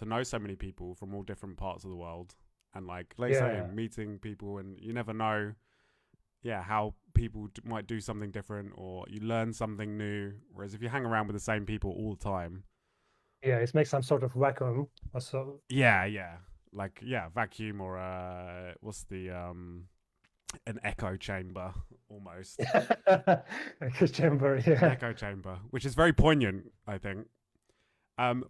know so many people from all different parts of the world, and like Yeah, saying meeting people, and you never know, yeah, how people might do something different, or you learn something new. Whereas if you hang around with the same people all the time, yeah, it makes some sort of vacuum or so. yeah, like vacuum or what's the an echo chamber almost. Like a chamber, An yeah. echo chamber, which is very poignant, I think.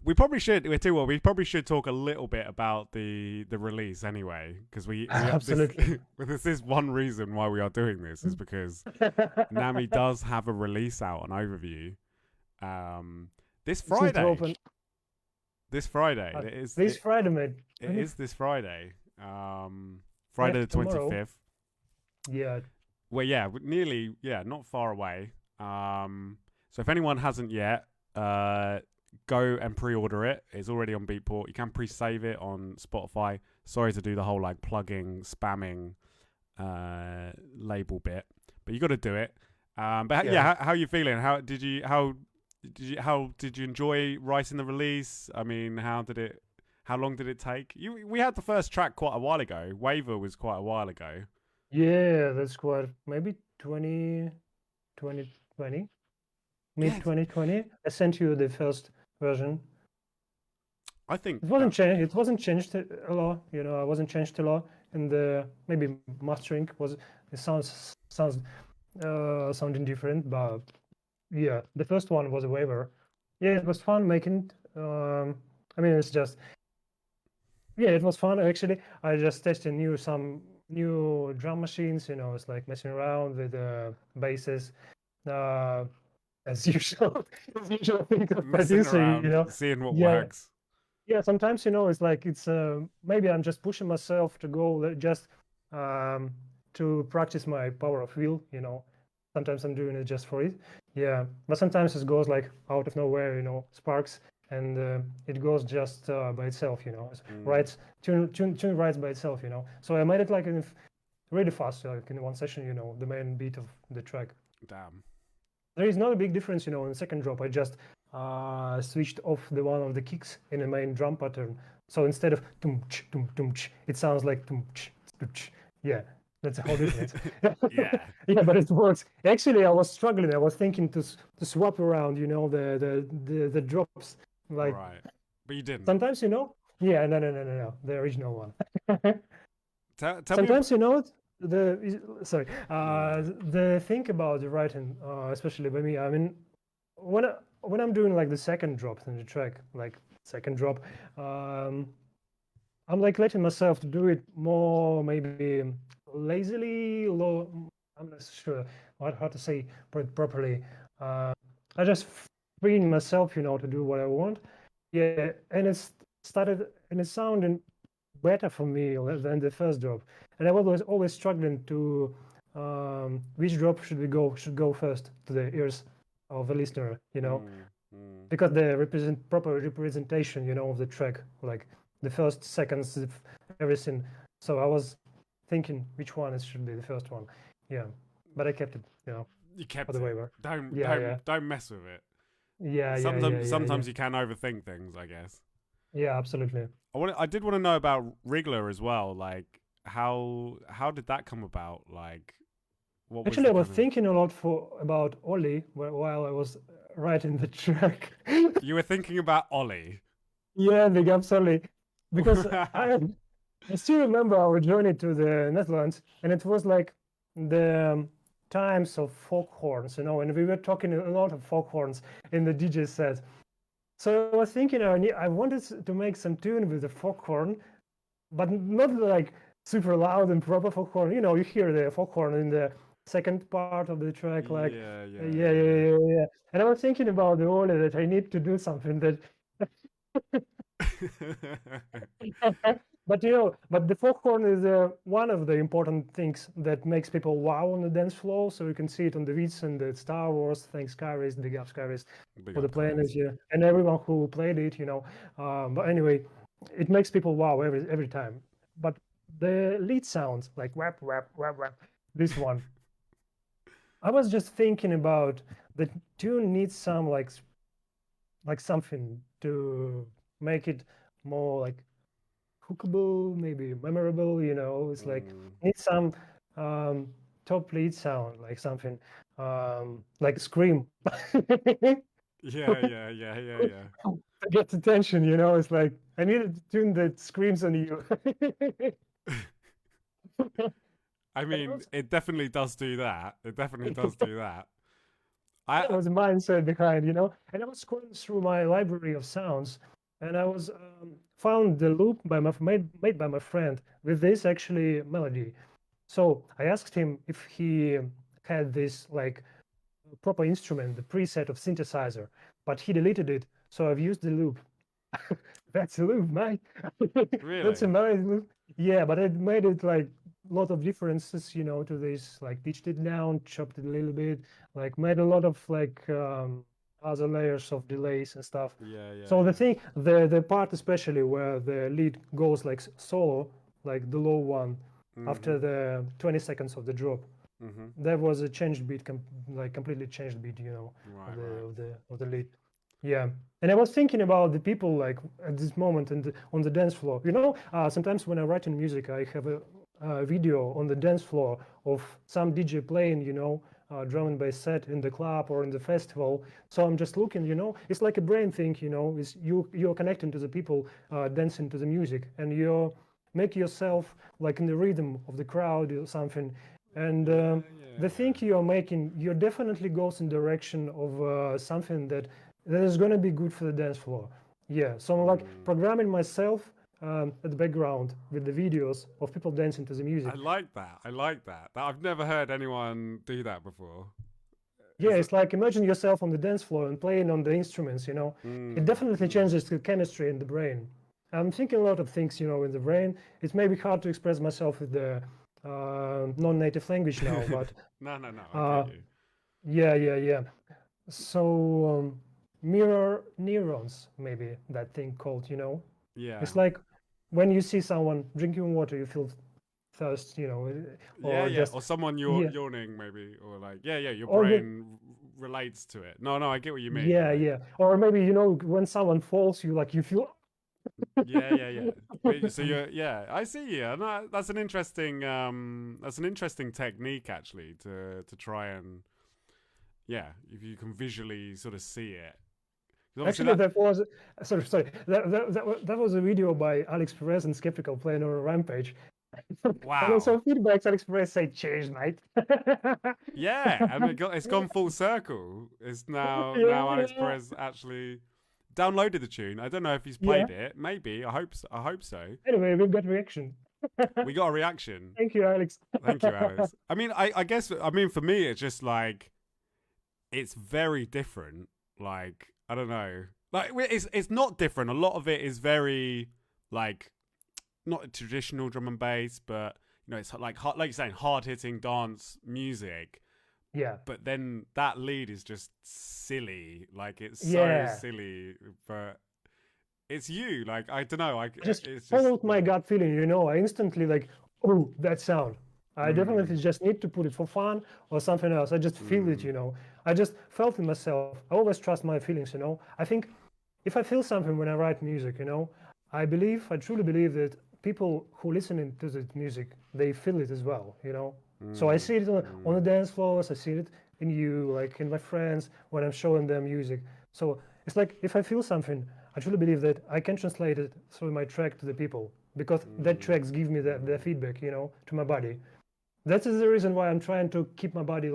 We probably should. We probably should talk a little bit about the release anyway, because Absolutely. this is one reason why we are doing this is because Nami does have a release out on Overview, this It's need to Friday. open This Friday, this Friday, mate. it is this Friday. Friday the Tomorrow. 25th. Yeah, Well, yeah, nearly, yeah, not far away. So if anyone hasn't yet, go and pre-order it. It's already on Beatport. You can pre-save it on Spotify. Sorry to do the whole like plugging, spamming, label bit, but you got to do it. But yeah, how are you feeling? How did you enjoy writing the release? I mean, how long did it take? We had the first track quite a while ago. Waver was quite a while ago. yeah, that's quite maybe 2020, mid Yeah, 2020. I sent you the first version. I think It wasn't changed. It wasn't changed a lot. You know, I wasn't changed a lot. And the maybe mastering was it sounding different, but yeah, the first one was a waiver. Yeah, it was fun making. I mean, it's just yeah, it was fun actually. I just tested some new drum machines. You know, it's like messing around with basses. As usual, as usual thing of messing producer, you around, know. seeing what Yeah, works. yeah. Sometimes you know, it's like it's maybe I'm just pushing myself to go just to practice my power of will. You know, sometimes I'm doing it just for it. Yeah, but sometimes it goes like out of nowhere. You know, sparks, and it goes just by itself. You know, writes tune writes by itself. You know, so I made it like really fast, like in one session. You know, the main beat of the track. Damn. There is not a big difference, you know. In the second drop, I just switched off the one of the kicks in the main drum pattern. So instead of tum ch, it sounds like ch. Yeah, that's a whole difference. Yeah. Yeah, but it works. Actually, I was struggling. I was thinking to swap around, the drops. Like Right. But you didn't. sometimes, yeah, no, the original one. Tell me about. Sometimes, sorry, No, no. the thing about the writing, especially by me, I mean, when when I'm doing like the second drop in the track, like second drop, um, I'm like letting myself to do it more maybe lazily, low. I'm not sure how to say it properly. Uh, I just freeing myself, to do what I want. Yeah, and it sounded better for me than the first drop. And I was always struggling to which drop should go first to the ears of the listener, Mm, mm. because the proper representation, of the track, like the first seconds, everything. So I was thinking which one it should be the first one. Yeah, but I kept it, You for kept the it. waiver. Don't Yeah, yeah, don't don't mess with it. yeah, yeah, yeah, Sometimes yeah, yeah, sometimes you can overthink things, I guess. yeah, absolutely. I did want to know about Wriggler as well. Like how did that come about? Like what was Actually, the I was kind of. thinking a lot about Ollie while I was writing the track. You were thinking about Ollie. Yeah, big absolutely. Because I still remember our journey to the Netherlands, and it was like the times of folk horns, and we were talking a lot of folk horns in the DJ set. So I was thinking I wanted to make some tune with the folk horn, but not like super loud and proper folk horn. You hear the folk horn in the second part of the track, like, Yeah, yeah, yeah, yeah, yeah, yeah, yeah. And I was thinking about the order that I need to do something that yeah. but but the foghorn is one of the important things that makes people wow on the dance floor. So you can see it on the beats and the Star Wars. Thanks, Skyrace, big up Skyrace Big for the up, guys. players, yeah, and everyone who played it. But anyway, it makes people wow every time. But the lead sounds like whap whap whap whap. This one, I was just thinking about the tune needs some like something to make it more like hookable, maybe memorable. It's like Mm. need some top lead sound, like something like Scream. Yeah, yeah, yeah, yeah, yeah. To get attention, it's like I need a tune that screams on you. I And mean, also, it definitely does do that. It definitely does do that. that I was the mindset behind, And I was scrolling through my library of sounds, and I was found the loop made by my friend with this actually melody. So I asked him if he had this like proper instrument, the preset of synthesizer, but he deleted it. So I've used the loop. That's a loop, mate. That's a really. nice loop. Yeah, but it made it like a lot of differences, to this, like pitched it down, chopped it a little bit, like made a lot of like other layers of delays and stuff. Yeah, yeah, So the yeah. thing, the part especially where the lead goes like solo, like the low one, after Mhm. the 20 seconds of the drop, Mhm. there was a changed beat, like completely changed beat, of Right, the right. of the of the lead. Yeah, and I was thinking about the people like at this moment and on the dance floor. Sometimes when I write in music, I have a video on the dance floor of some DJ playing, drum and bass set in the club or in the festival. So I'm just looking, it's like a brain thing, is you're connecting to the people dancing to the music, and you make yourself like in the rhythm of the crowd or something. And Yeah, yeah, the thing yeah. you're making, you definitely goes in direction of something that is going to be good for the dance floor. Yeah, so I'm like Mm. programming myself at the background with the videos of people dancing to the I music. like that. I like that. I've never heard anyone do that before. Yeah, Is it? it's like imagine yourself on the dance floor and playing on the instruments. It Mm, definitely mm. changes the chemistry in the brain. I'm thinking a lot of things, in the brain. It may be hard to express myself with the non-native language now, but No, no, no. I get uh, you. yeah, yeah, yeah. So mirror neurons, maybe that thing called. Yeah. It's like when you see someone drinking water, you feel thirst, Yeah, or yeah. just Or someone yeah, yawning, maybe, or like, yeah, yeah. Your or the brain relates to it. No, I get what you mean. Yeah, Like, yeah. Or maybe, when someone falls, you feel. yeah. But, so yeah, I see. Yeah, no, that's an interesting technique actually to try and yeah, if you can visually sort of see it. 'Cause obviously Actually, that was sorry. That was a video by Alex Perez and Skeptical playing on a Rampage. And wow. also feedbacks Alex Perez say change, mate. Yeah, and it's gone full circle. It's now Yeah, Alex yeah, Perez actually downloaded the tune. I don't know if he's yeah. played it. Maybe. I hope so. Anyway, we've got reaction. We got a reaction. Thank you, Alex. Thank you, Alice. I mean, I guess I mean for me it's just like it's very different. Like I don't know. Like it's not different. A lot of it is very like not traditional drum and bass, but it's like you're saying hard hitting dance music. Yeah, But then that lead is just silly. Like it's so yeah. silly, but it's you. Like I don't know. Just It's just followed my gut feeling. I instantly like, oh, that sound. I definitely just need to put it for fun or something else. I just feel it. I just felt it myself. I always trust my feelings. I think if I feel something when I write music, I truly believe that people who listening to the music, they feel it as well. So I see it on the dance floors. I see it in you, like in my friends when I'm showing them music. So it's like if I feel something, I truly believe that I can translate it through my track to the people because that tracks give me the feedback, to my body. That is the reason why I'm trying to keep my body,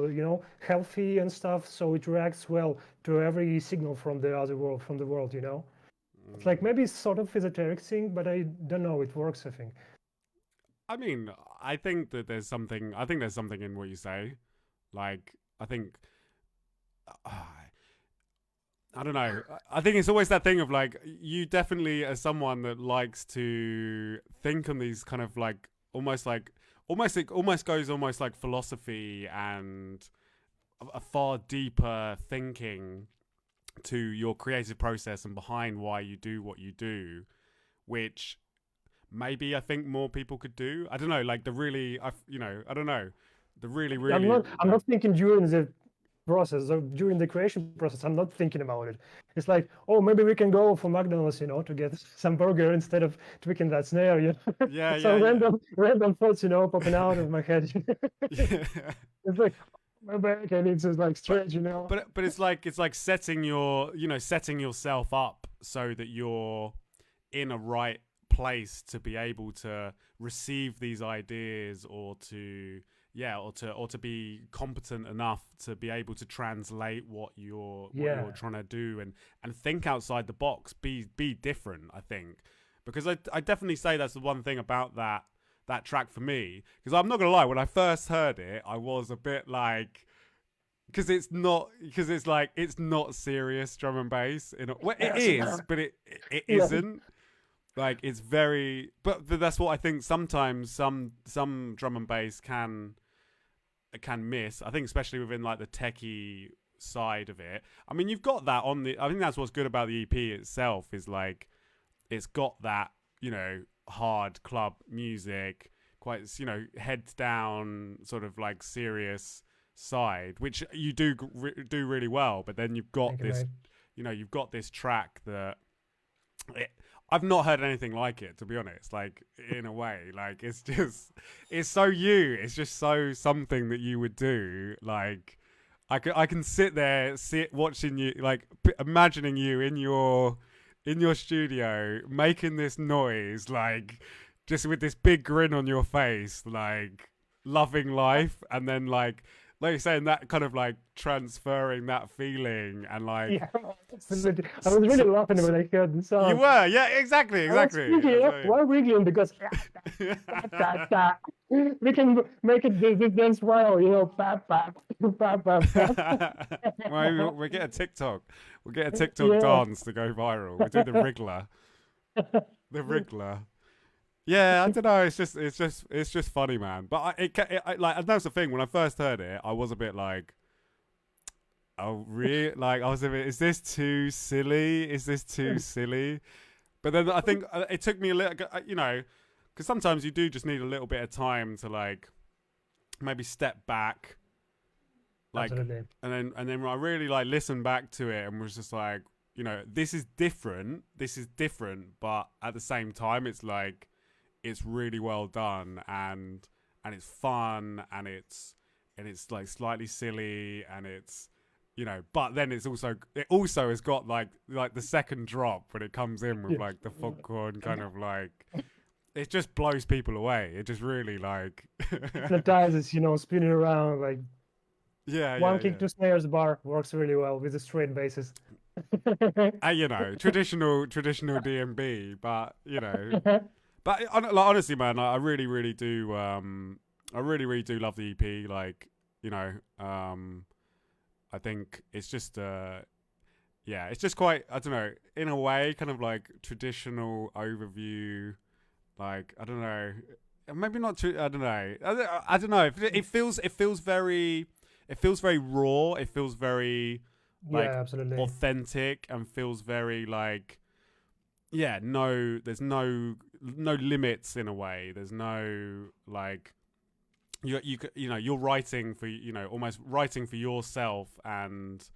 healthy and stuff, so it reacts well to every signal from the other world, from the world. It's like maybe it's sort of esoteric thing, but I don't know. It works, I think. I mean, I think that there's something. I think there's something in what you say. Like, I think. I don't know. I think it's always that thing of like you definitely are someone that likes to think on these kind of like almost goes almost like philosophy and a far deeper thinking to your creative process and behind why you do what you do, which maybe I think more people could do. I don't know, like I don't know, the really I'm not thinking during the process or during the creation process. I'm not thinking about it. It's like, oh, maybe we can go for McDonald's, to get some burger instead of tweaking that snare. yeah Random thoughts, popping out of my head. It's like my back and it's just like stretch, But it's like setting setting yourself up so that you're in a right place to be able to receive these ideas or to be competent enough to be able to translate what you're trying to do and think outside the box, be different, I think. Because I definitely say that's the one thing about that track for me. Because I'm not gonna lie, when I first heard it, I was a bit like, because it's not serious drum and bass. Well, it is, but it isn't. Like it's very, but that's what I think. Sometimes some drum and bass can miss. I think especially within like the techie side of it. I mean, you've got that on the. I think that's what's good about the EP itself is like it's got that hard club music, quite heads down sort of like serious side, which you do really well. But then you've got you've got this track that. I've not heard anything like it, to be honest. Like in a way, like it's so you. It's just so something that you would do. Like I can sit there, watching you, like imagining you in your studio making this noise, like just with this big grin on your face, like loving life, and then like you're saying that kind of like transferring that feeling and like yeah, absolutely. I was really laughing when I heard the song. You were, yeah, exactly. Why wiggling? Because we can make it this dance while Well, we'll get a TikTok. We'll get a TikTok dance to go viral. We'll do the wriggler. The wriggler. Yeah, I don't know. It's just funny, man. But and that's the thing. When I first heard it, I was a bit like, "Oh, really?" Like I was a bit. Is this too silly? Is this too silly? But then I think it took me a little, because sometimes you do just need a little bit of time to like maybe step back Like, Absolutely. and then I really like listened back to it and was just like, you know, this is different. This is different, but at the same time, it's like it's really well done and it's fun and it's like slightly silly and it's you know, but then it also has got like the second drop when it comes in with Yeah. like the foghorn kind of like it just blows people away. It just really like Hypnotizes, spinning around like yeah one kick to snares bar works really well with the straight basses. you know, traditional D&B, but you know, but like, honestly, man, I really really do I really really do love the EP. Like you know, I think it's just yeah, it's just quite I don't know in a way kind of like traditional overview. Like I don't know, maybe not true. I don't know. I don't know. It feels very raw. It feels very like Yeah, absolutely. authentic and feels very like yeah. No, there's no limits in a way. There's no like you know you're writing for you know almost writing for yourself and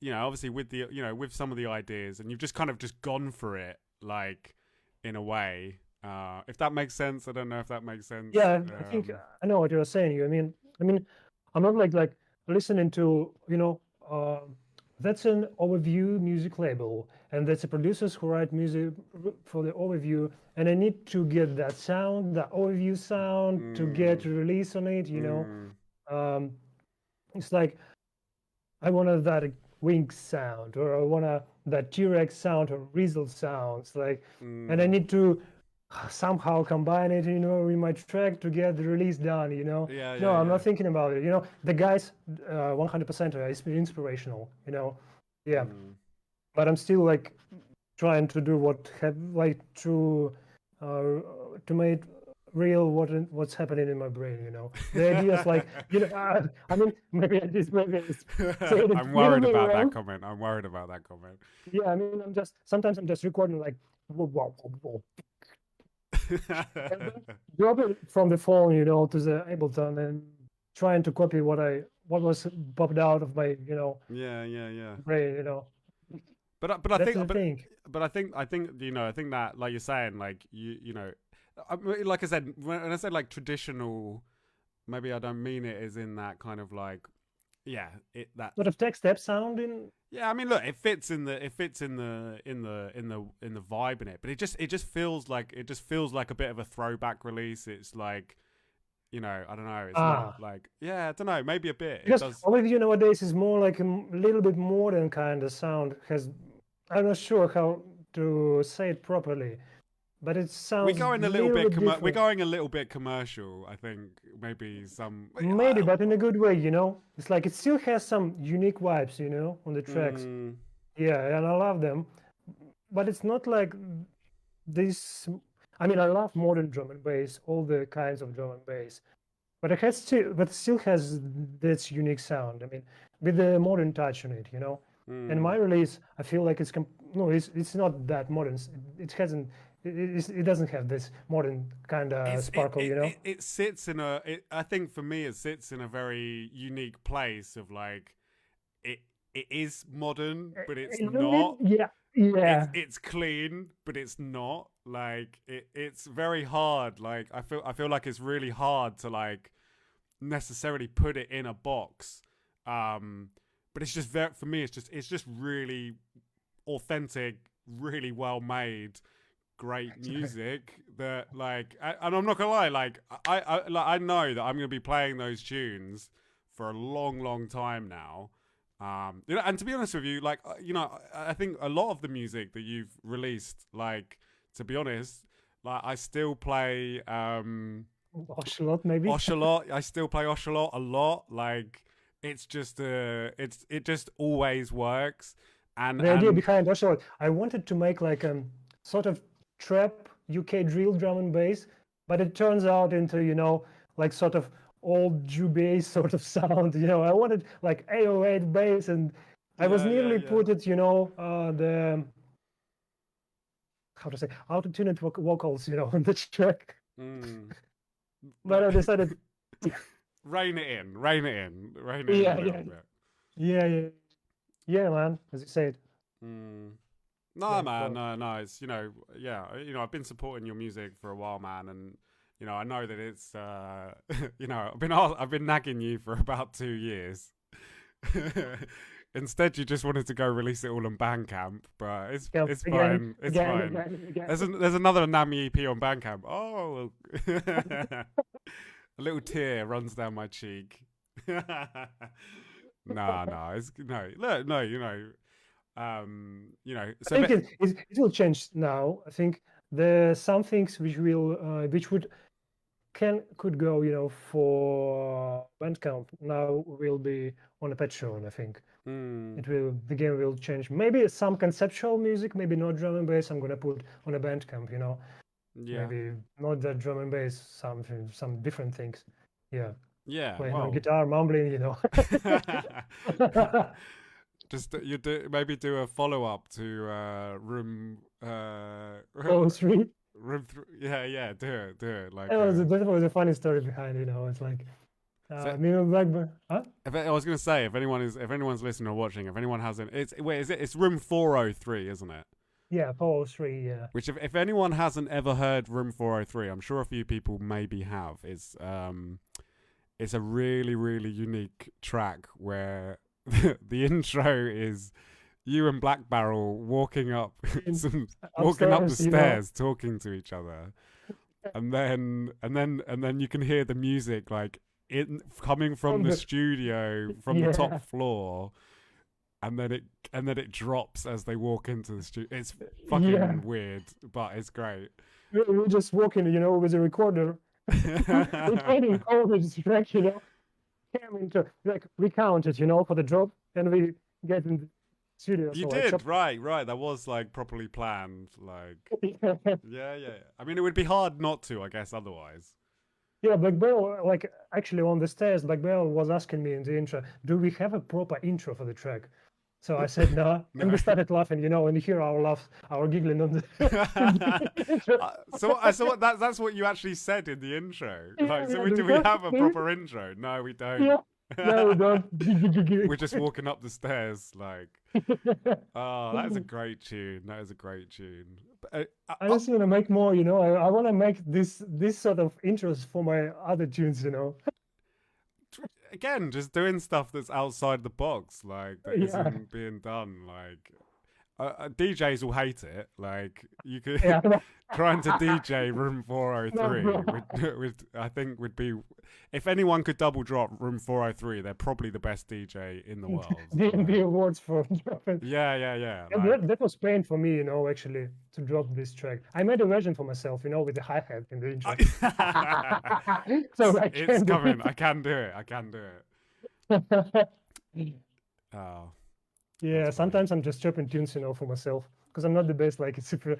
you know obviously with the you know with some of the ideas and you've just kind of just gone for it like in a way if that makes sense. I don't know if that makes sense. Yeah, I think I know what you're saying. I mean, I'm not like listening to that's an overview music label, and that's the producers who write music for the overview, and I need to get that sound, the overview sound, to get release on it. Um, it's like I wanted that Wink sound, or I want that T-Rex sound, or Weasel sounds, like, and I need to somehow combine it, in my track to get the release done. yeah No, yeah I'm yeah not thinking about it. The guys, 100% are inspirational. Yeah, but I'm still like trying to do what have like to make real what's happening in my brain. The ideas like I mean maybe I said it I'm a little worried bit about that wrong. comment. I'm worried about that comment. Yeah, I mean sometimes I'm just recording like whoa, whoa, whoa, whoa, and then drop it from the phone, to the Ableton and trying to copy what was popped out of my, yeah brain, but I That's think the thing. but I think you know I think that like you're saying like you know like I said when I said like traditional maybe I don't mean it as in that kind of like yeah it that Sort of tech step sound in. yeah I mean look it fits in the in the vibe in it but it just feels like a bit of a throwback release. It's like you know I don't know it's not Ah, like yeah I don't know maybe a bit it because does. overview nowadays is more like a little bit modern kind of sound. I'm not sure how to say it properly, but it We're sounds a going a little little bit bit we're different. going a little bit commercial. I think maybe some. Maybe, but in a good way. It's like it still has some unique vibes, on the tracks. Mm, Yeah, and I love them, but it's not like this. I mean, I love modern drum and bass, all the kinds of drum and bass, but it still has this unique sound. I mean, with the modern touch on it. And my mm. release, I feel like no, it's not that modern. It hasn't. It doesn't have this modern kind of It's sparkle. it sits in I think for me it sits in a very unique place of like it it is modern but it's not. Yeah, yeah. It's clean but it's not like it's very hard. Like I feel like it's really hard to like necessarily put it in a box. But it's just very for me it's just really authentic, really well made, great music that like and I'm not gonna lie like I know that I'm gonna be playing those tunes for a long time now. You know, and to be honest with you, like you know, I think a lot of the music that you've released, like to be honest, like I still play Ocelot, maybe. Ocelot. I still play Ocelot a lot. Like it's just it just always works. The idea behind Ocelot, I wanted to make like sort of trap UK drill drum and bass, but it turns out into like sort of old Jew bass sort of sound. I wanted like 808 bass, and I was nearly yeah. put it, the how to say auto-tuned vocals, on the track, Mm. but I decided rein it in, rein it in, rein it in a Yeah, little yeah, bit. yeah, yeah, yeah, man. As you said, Mm. No, like man, no. It's yeah. I've been supporting your music for a while, man, and I know that it's I've been nagging you for about 2 years. Instead, you just wanted to go release it all on Bandcamp, but yeah, it's again, fine. It's again, fine. again, again. There's another Nami EP on Bandcamp. Oh, a little tear runs down my cheek. No, it's no, look, no, I So, think it will change now. I think there's some things which will which would could go, for Bandcamp now will be on a Patreon. I think mm, the game will change. Maybe some conceptual music, maybe not drum and bass. I'm gonna put on a Bandcamp. yeah, Maybe not that drum and bass. Some different things. Yeah, yeah. playing on Well, guitar, mumbling. just you maybe do a follow up to room Oh, three. yeah, do it like That was a funny story behind. It's like so me and Blackburn. Huh? I was gonna say if anyone's listening or watching, if anyone hasn't, it's room 403, isn't it? Yeah, Paul three. Yeah. Which if anyone hasn't ever heard room 403, I'm sure a few people maybe have. It's a really really unique track where the intro is you and Black Barrel walking up walking up the Upstairs, stairs talking to each other, and then you can hear the music like coming from the studio from the Yeah. top floor, and then it drops as they walk into the studio. It's fucking Yeah. weird, but it's great. We're just walking, with a recorder, recording all this track, came into like we counted, for the drop, and we get in the studio. You So did right. That was like properly planned. Like yeah. I mean, it would be hard not to, I guess, otherwise. Yeah, Black Bell, like actually on the stairs, Black Bell was asking me in the intro, do we have a proper intro for the track? So I said no, and No. we started laughing, and you hear our laughs, our giggling on the. So that's what you actually said in the intro. Like, so do we have a proper intro? No, we don't. Yeah. No, we don't. We're just walking up the stairs, like. Oh, that is a great tune. That is a great tune. I just want to make more, I want to make this sort of intros for my other tunes, Again, just doing stuff that's outside the box, like that Yeah. not being done. Like DJs will hate it. Like you could Yeah. trying to DJ Room 403 I think would be, if anyone could double drop Room 403, they're probably the best DJ in the world. The awards for dropping. Yeah. And Like, that was pain for me, actually, to drop this track. I made a version for myself, with the hi-hat in the intro. So I it's can coming. I can do it. Oh. Yeah, That's sometimes I'm just chopping tunes, for myself, because I'm not the best, like super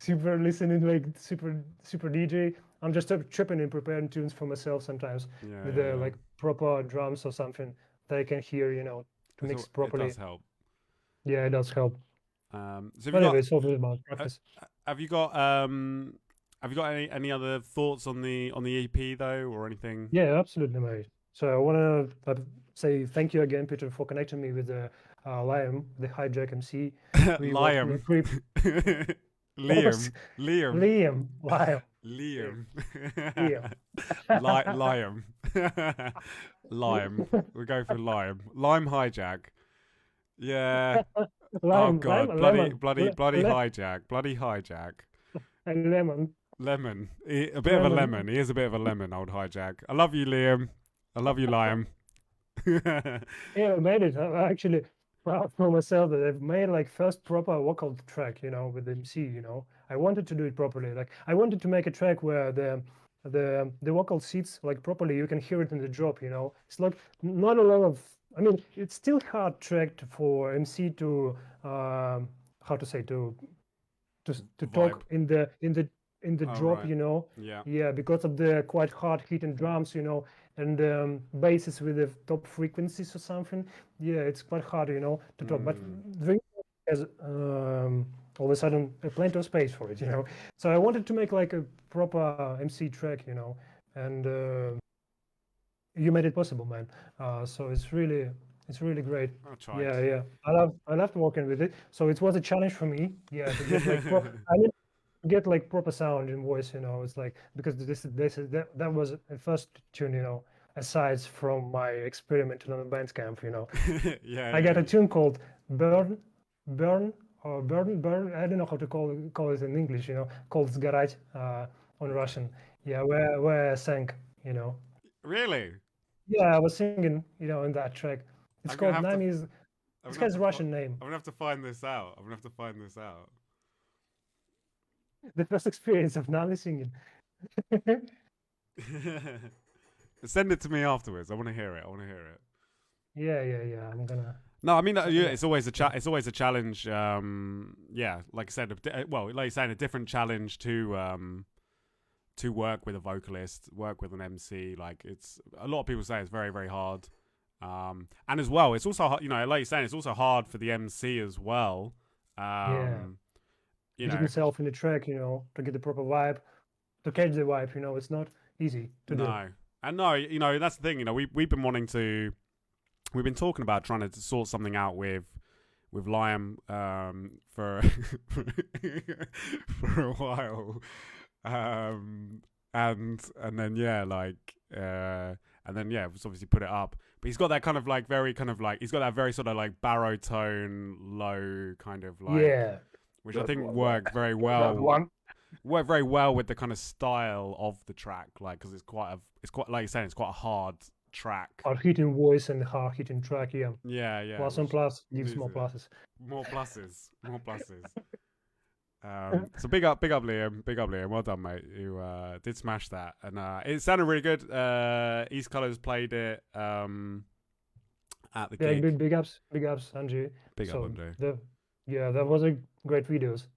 listening, like super DJ. I'm just chopping and preparing tunes for myself sometimes with the like proper drums or something that I can hear, to mix properly. It does help. Yeah, it does help. So But anyway, it's all about practice. have you got any other thoughts on the EP though, or anything? Yeah, absolutely, mate. So I want to say thank you again, Peter, for connecting me with the Liam, the Hijack MC. Liam. Liam. Liam. Lime. We go for Lime. Lime Hijack. Yeah. Lime, Oh god, lime, bloody hijack. Bloody hijack. And lemon. Lemon. A bit of a lemon. He is a bit of a lemon, old hijack. I love you, Liam. I love you, Liam. Yeah, I made it. I'm actually proud for myself that I've made like first proper vocal track, with MC, I wanted to do it properly. Like I wanted to make a track where the vocal sits like properly. You can hear it in the drop, It's like not a lot of, I mean, it's still hard track for MC to how to say to talk in the drop, right. Yeah, because of the quite hard hitting drums, and basses with the top frequencies or something. Yeah, it's quite hard, to talk. But the has all of a sudden plenty of space for it, So I wanted to make like a proper MC track, and you made it possible, man. So it's really great. I tried. Yeah, yeah. I loved working with it. So it was a challenge for me, yeah, to get like I need to get like proper sound in voice, you know. It's like because that was a first tune, you know, aside from my experiment on the Bandcamp, you know. Yeah, I got yeah. a tune called Burn or Burn. I don't know how to call it in English, you know, called Sgaraj on Russian. Yeah, where I sang, you know. Really? Yeah, I was singing, you know, in that track. It's I'm gonna called have to. Nami's. I'm This gonna have guy's to. Russian name. I'm gonna have to find this out. I'm gonna have to find this out. The first experience of Nami singing. Send it to me afterwards. I want to hear it. I want to hear it. Yeah, yeah, yeah. I'm gonna. No, I mean, yeah, Yeah, it's always a it's always a challenge. Yeah, like I said, well, like you're saying, a different challenge to work with a vocalist, work with an MC. Like it's a lot of people say it's very very hard. And as well, it's also you know, like you're saying, it's also hard for the MC as well. yeah. Um, you Get know, himself in the track, you know, to get the proper vibe, to catch the vibe. You know, it's not easy to do. no, and no, you know, that's the thing. You know, we've been wanting to, we've been talking about trying to sort something out with Liam for for a while, and then yeah, like and then yeah, it's obviously put it up. But he's got that kind of like very kind of like he's got that very sort of like baritone, low kind of like, Yeah, which I that think one. That one. worked very well with the kind of style of the track, like because it's quite like you're saying, it's quite a hard track. Hard hitting voice and hard hitting track. Yeah, Yeah, yeah, plus and which plus gives leaves more it pluses. more pluses, more pluses. So big up Liam. Well done, mate. You did smash that, and it sounded really good. East Colors played it at the Yeah, gig. big ups, Angie. Big up, So MJ. yeah, that was a great videos.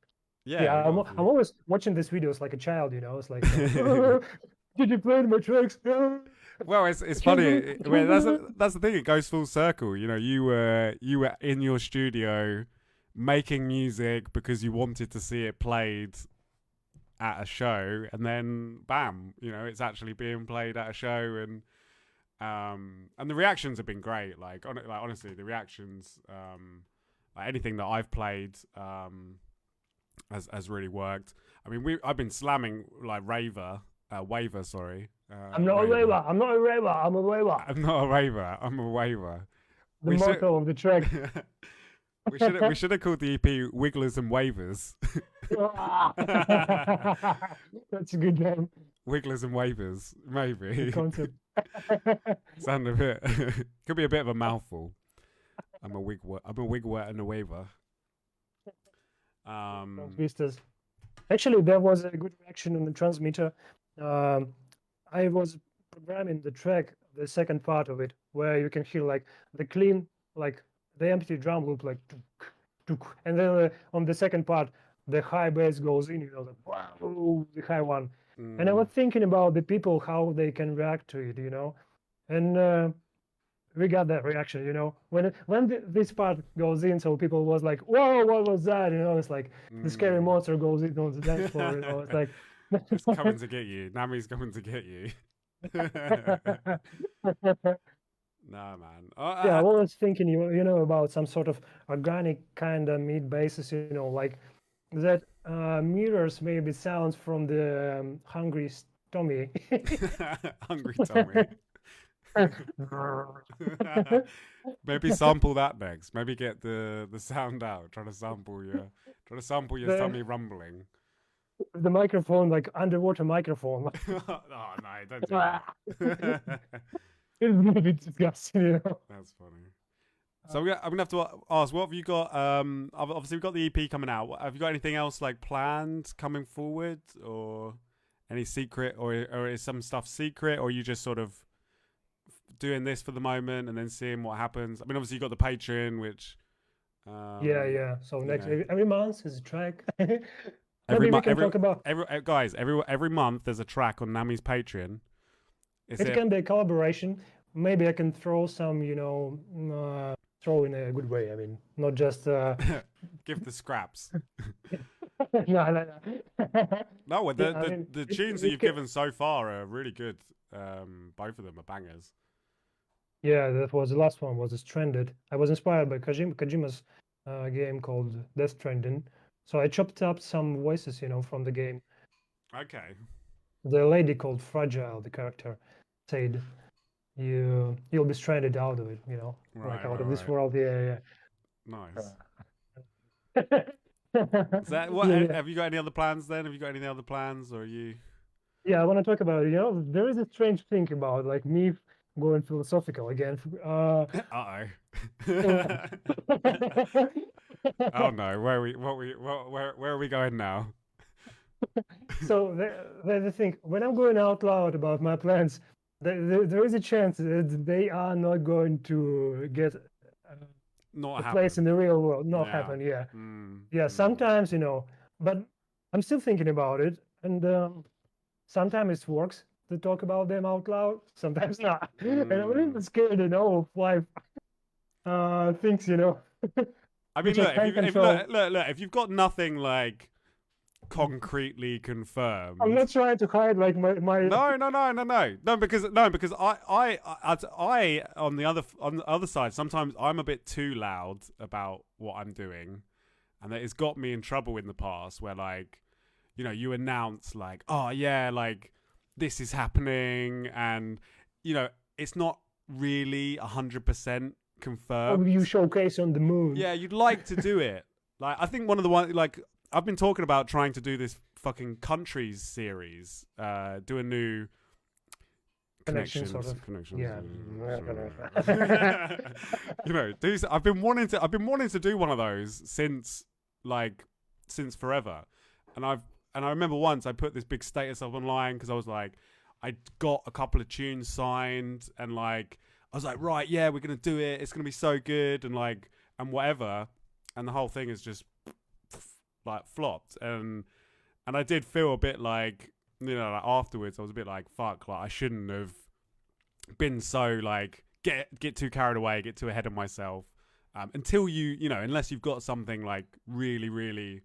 Yeah, Yeah, we got a few. I'm always watching these videos like a child, you know. It's like, did you play my tracks? Well, it's Excuse funny. me, excuse me. That's the thing. It goes full circle. You know, you were in your studio making music because you wanted to see it played at a show, and then bam, you know, it's actually being played at a show, and the reactions have been great. Like, like honestly, the reactions, like anything that I've played, has really worked. I mean, I've been slamming like Waver, sorry, I'm not a raver. Raver. I'm not a raver. I'm a waver. I'm not a raver. I'm a waver. The We should motto of the track. we should have called the EP Wigglers and Wavers. That's a good name. Wigglers and Wavers, Good maybe. concept. Sound a bit could be a bit of a mouthful. I'm a wigger and a waver. Transistors. Actually, there was a good reaction on the transmitter. Um, I was programming the track, the second part of it, where you can hear like the clean, like the empty drum loop, like, tuk, tuk, and then on the second part, the high bass goes in, you know, the wow, the high one. And I was thinking about the people, how they can react to it, you know, and we got that reaction, you know, when this part goes in, so people was like, whoa, what was that? You know, it's like the scary monster goes in on the dance floor, you know, it's like. It's coming to get you. Nami's coming to get you. Nah, man. Yeah, I was thinking, you know, about some sort of organic kind of meat basis, you know, like that mirrors maybe sounds from the Hungry Tommy. Hungry Tommy. Maybe sample that next. Maybe get the sound out. Try to sample your the tummy rumbling. the microphone, like underwater microphone. Oh no! Don't do that. It's gonna be disgusting, you know. That's funny. So I'm gonna have to ask, what have you got? Obviously we've got the EP coming out. Have you got anything else like planned coming forward, or any secret, or is some stuff secret, or are you just sort of doing this for the moment and then seeing what happens? I mean, obviously you got the Patreon, which Yeah. So you next know, every month is a track. every Maybe we month, can talk about. guys, every month there's a track on Nami's Patreon. Is It it? can be a collaboration. Maybe I can throw some, you know, throw in a good way. I mean, not just. Give the scraps. No. No, Yeah, I mean, the tunes that it you've can, given so far are really good. Both of them are bangers. Yeah, that was the last one. Was Stranded. I was inspired by Kojima's game called Death Stranding, so I chopped up some voices, from the game. Okay. The lady called Fragile, the character, said, "You'll be stranded out of it, like Right, out right, of this right. world." Yeah, Nice. yeah. Is that what? Yeah, yeah. Have you got any other plans then? Have you got any other plans, or are you? Yeah, I want to talk about it. There is a strange thing about like me going philosophical again. Uh Uh, oh. Oh no, where are we going now? so the thing, when I'm going out loud about my plans, there is a chance that they are not going to get Not a place in happen. the real world, not Yeah. happen. Yeah, Mm, yeah. mm. Sometimes, but I'm still thinking about it, and sometimes it works to talk about them out loud, sometimes not. And I'm a little Mm. bit scared, of life things, I mean, which I look, can't if look, control. look, look, if you've got nothing like concretely I'm confirmed. not trying to hide like my No, no, no, no, no, because on the other side, sometimes I'm a bit too loud about what I'm doing, and that it's got me in trouble in the past, where like, you announce like, oh yeah, like this is happening, and you know, it's not really 100% of you confirmed. showcase on the moon Yeah, you'd like to do it. Like, I think one of the one like I've been talking about trying to do this fucking countries series, do a new connection, sort connections, of. connections. Yeah. I've been wanting to do one of those like since forever, and I remember once I put this big status up online because I was like, I got a couple of tunes signed, and like I was like, right, yeah, we're gonna do it. It's gonna be so good, and like and whatever, and the whole thing is just like flopped, and I did feel a bit like, like afterwards I was a bit like, fuck, like I shouldn't have been so like get too carried away, get too ahead of myself, until unless you've got something like really really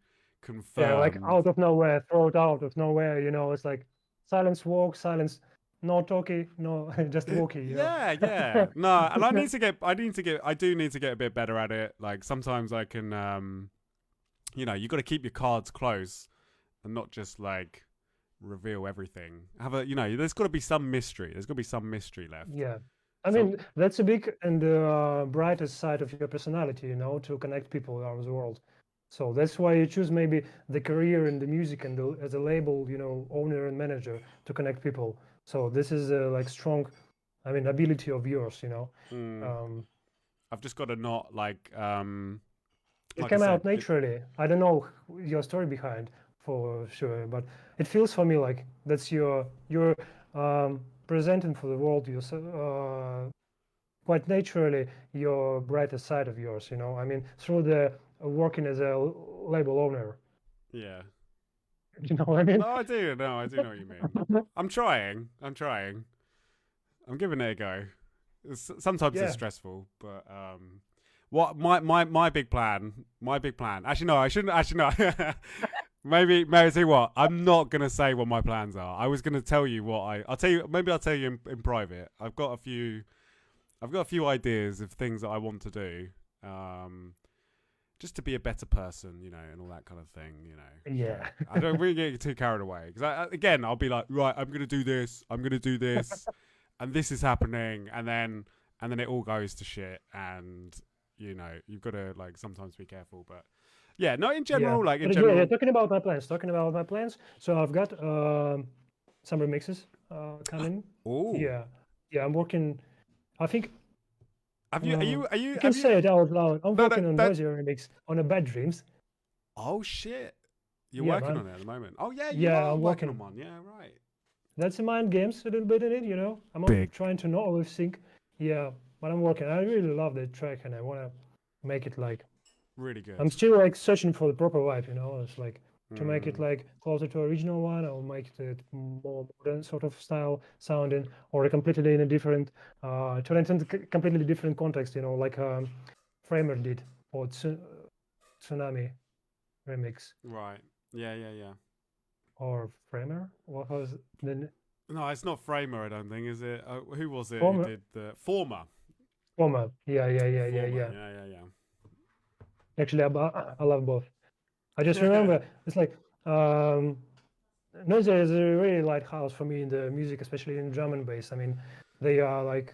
Yeah, like confirmed. out of nowhere, throw it out of nowhere, it's like silence walk, silence, no talkie, no, just walkie, Yeah, yeah, no, and I do need to get a bit better at it. Like sometimes I can, you got to keep your cards close and not just like reveal everything. There's got to be some mystery. There's got to be some mystery left. Yeah. I So mean, that's a big and brightest side of your personality, to connect people around the world. So that's why you choose maybe the career in the music and as a label, owner and manager to connect people. So this is a like strong, I mean, ability of yours, mm, Um, I've just got to not it like I came said. out naturally. I don't know your story behind for sure, but it feels for me like that's you're presenting for the world yourself quite naturally your brighter side of yours. I mean, through the working as a label owner. Yeah. You know what I mean? No, I do. No, I do know what you mean. I'm trying. I'm trying. I'm giving it a go. Sometimes it's Yeah. stressful, but what my big plan? My big plan. Actually, no. I shouldn't. Actually, no. maybe see what. I'm not gonna say what my plans are. I was gonna tell you what I'll tell you. Maybe I'll tell you in private. I've got a few. I've got a few ideas of things that I want to do. Um, just to be a better person, and all that kind of thing, Yeah. I don't really get too carried away because again, I'll be like, right, I'm gonna do this, and this is happening, and then it all goes to shit, and you've got to like sometimes be careful, but yeah, not in Yeah. general, like in But yeah, general. talking about my plans. Talking about my plans. So I've got some remixes coming. Oh, Yeah. Yeah, I'm working. I think have you? Are you? Are I you? can Have you? say it out loud. I'm No, no, working on that. Noisy remix on a Bad Dreams. Oh shit, you're Yeah, working man. on it at the moment. Oh yeah, you Yeah, are I'm working on working. one. Yeah, right. That's a mind games a little bit in it, I'm not Big, trying to not always think. Yeah, but I'm working. I really love that track, and I want to make it like really good. I'm still like searching for the proper vibe. It's like to make it Mm, like closer to original one, or make it more modern sort of style sounding, or a completely in a different, turn it into completely different context. Like Framer did for Tsunami remix, right. Yeah, yeah, yeah. or Framer. What was the No, it's not Framer. I don't think is it. Who was it who former? did the former? Former. Yeah, yeah, yeah, yeah, Former. yeah. Yeah, yeah, Actually, I love both. I just yeah. remember it's like um, Noise is a really lighthouse for me in the music, especially in drum and bass. I mean, they are like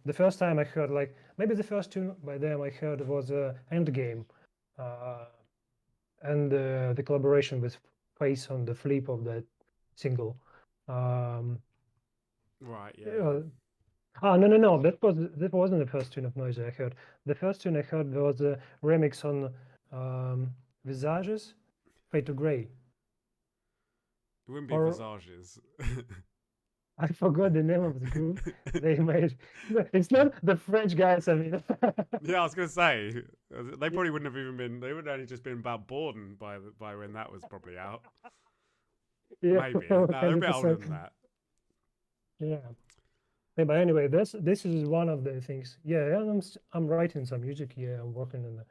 the first time I heard like maybe the first tune by them I heard was Endgame, uh, and the collaboration with Face on the flip of that single. Um, Right. Yeah, yeah. uh, no, that wasn't the first tune of Noise I heard. The first tune I heard was a remix on Visages, Fade to Grey, It wouldn't be or Visages. I forgot the name of the group they made. It's not the French guys. I mean, Yeah, I was gonna say they yeah, probably wouldn't have even been. They would have only just been about born by when that was probably out. yeah, Maybe. No, they're a bit older 100%. than that. Yeah. Yeah, but anyway, this is one of the things. Yeah, and I'm writing some music. Yeah, I'm working on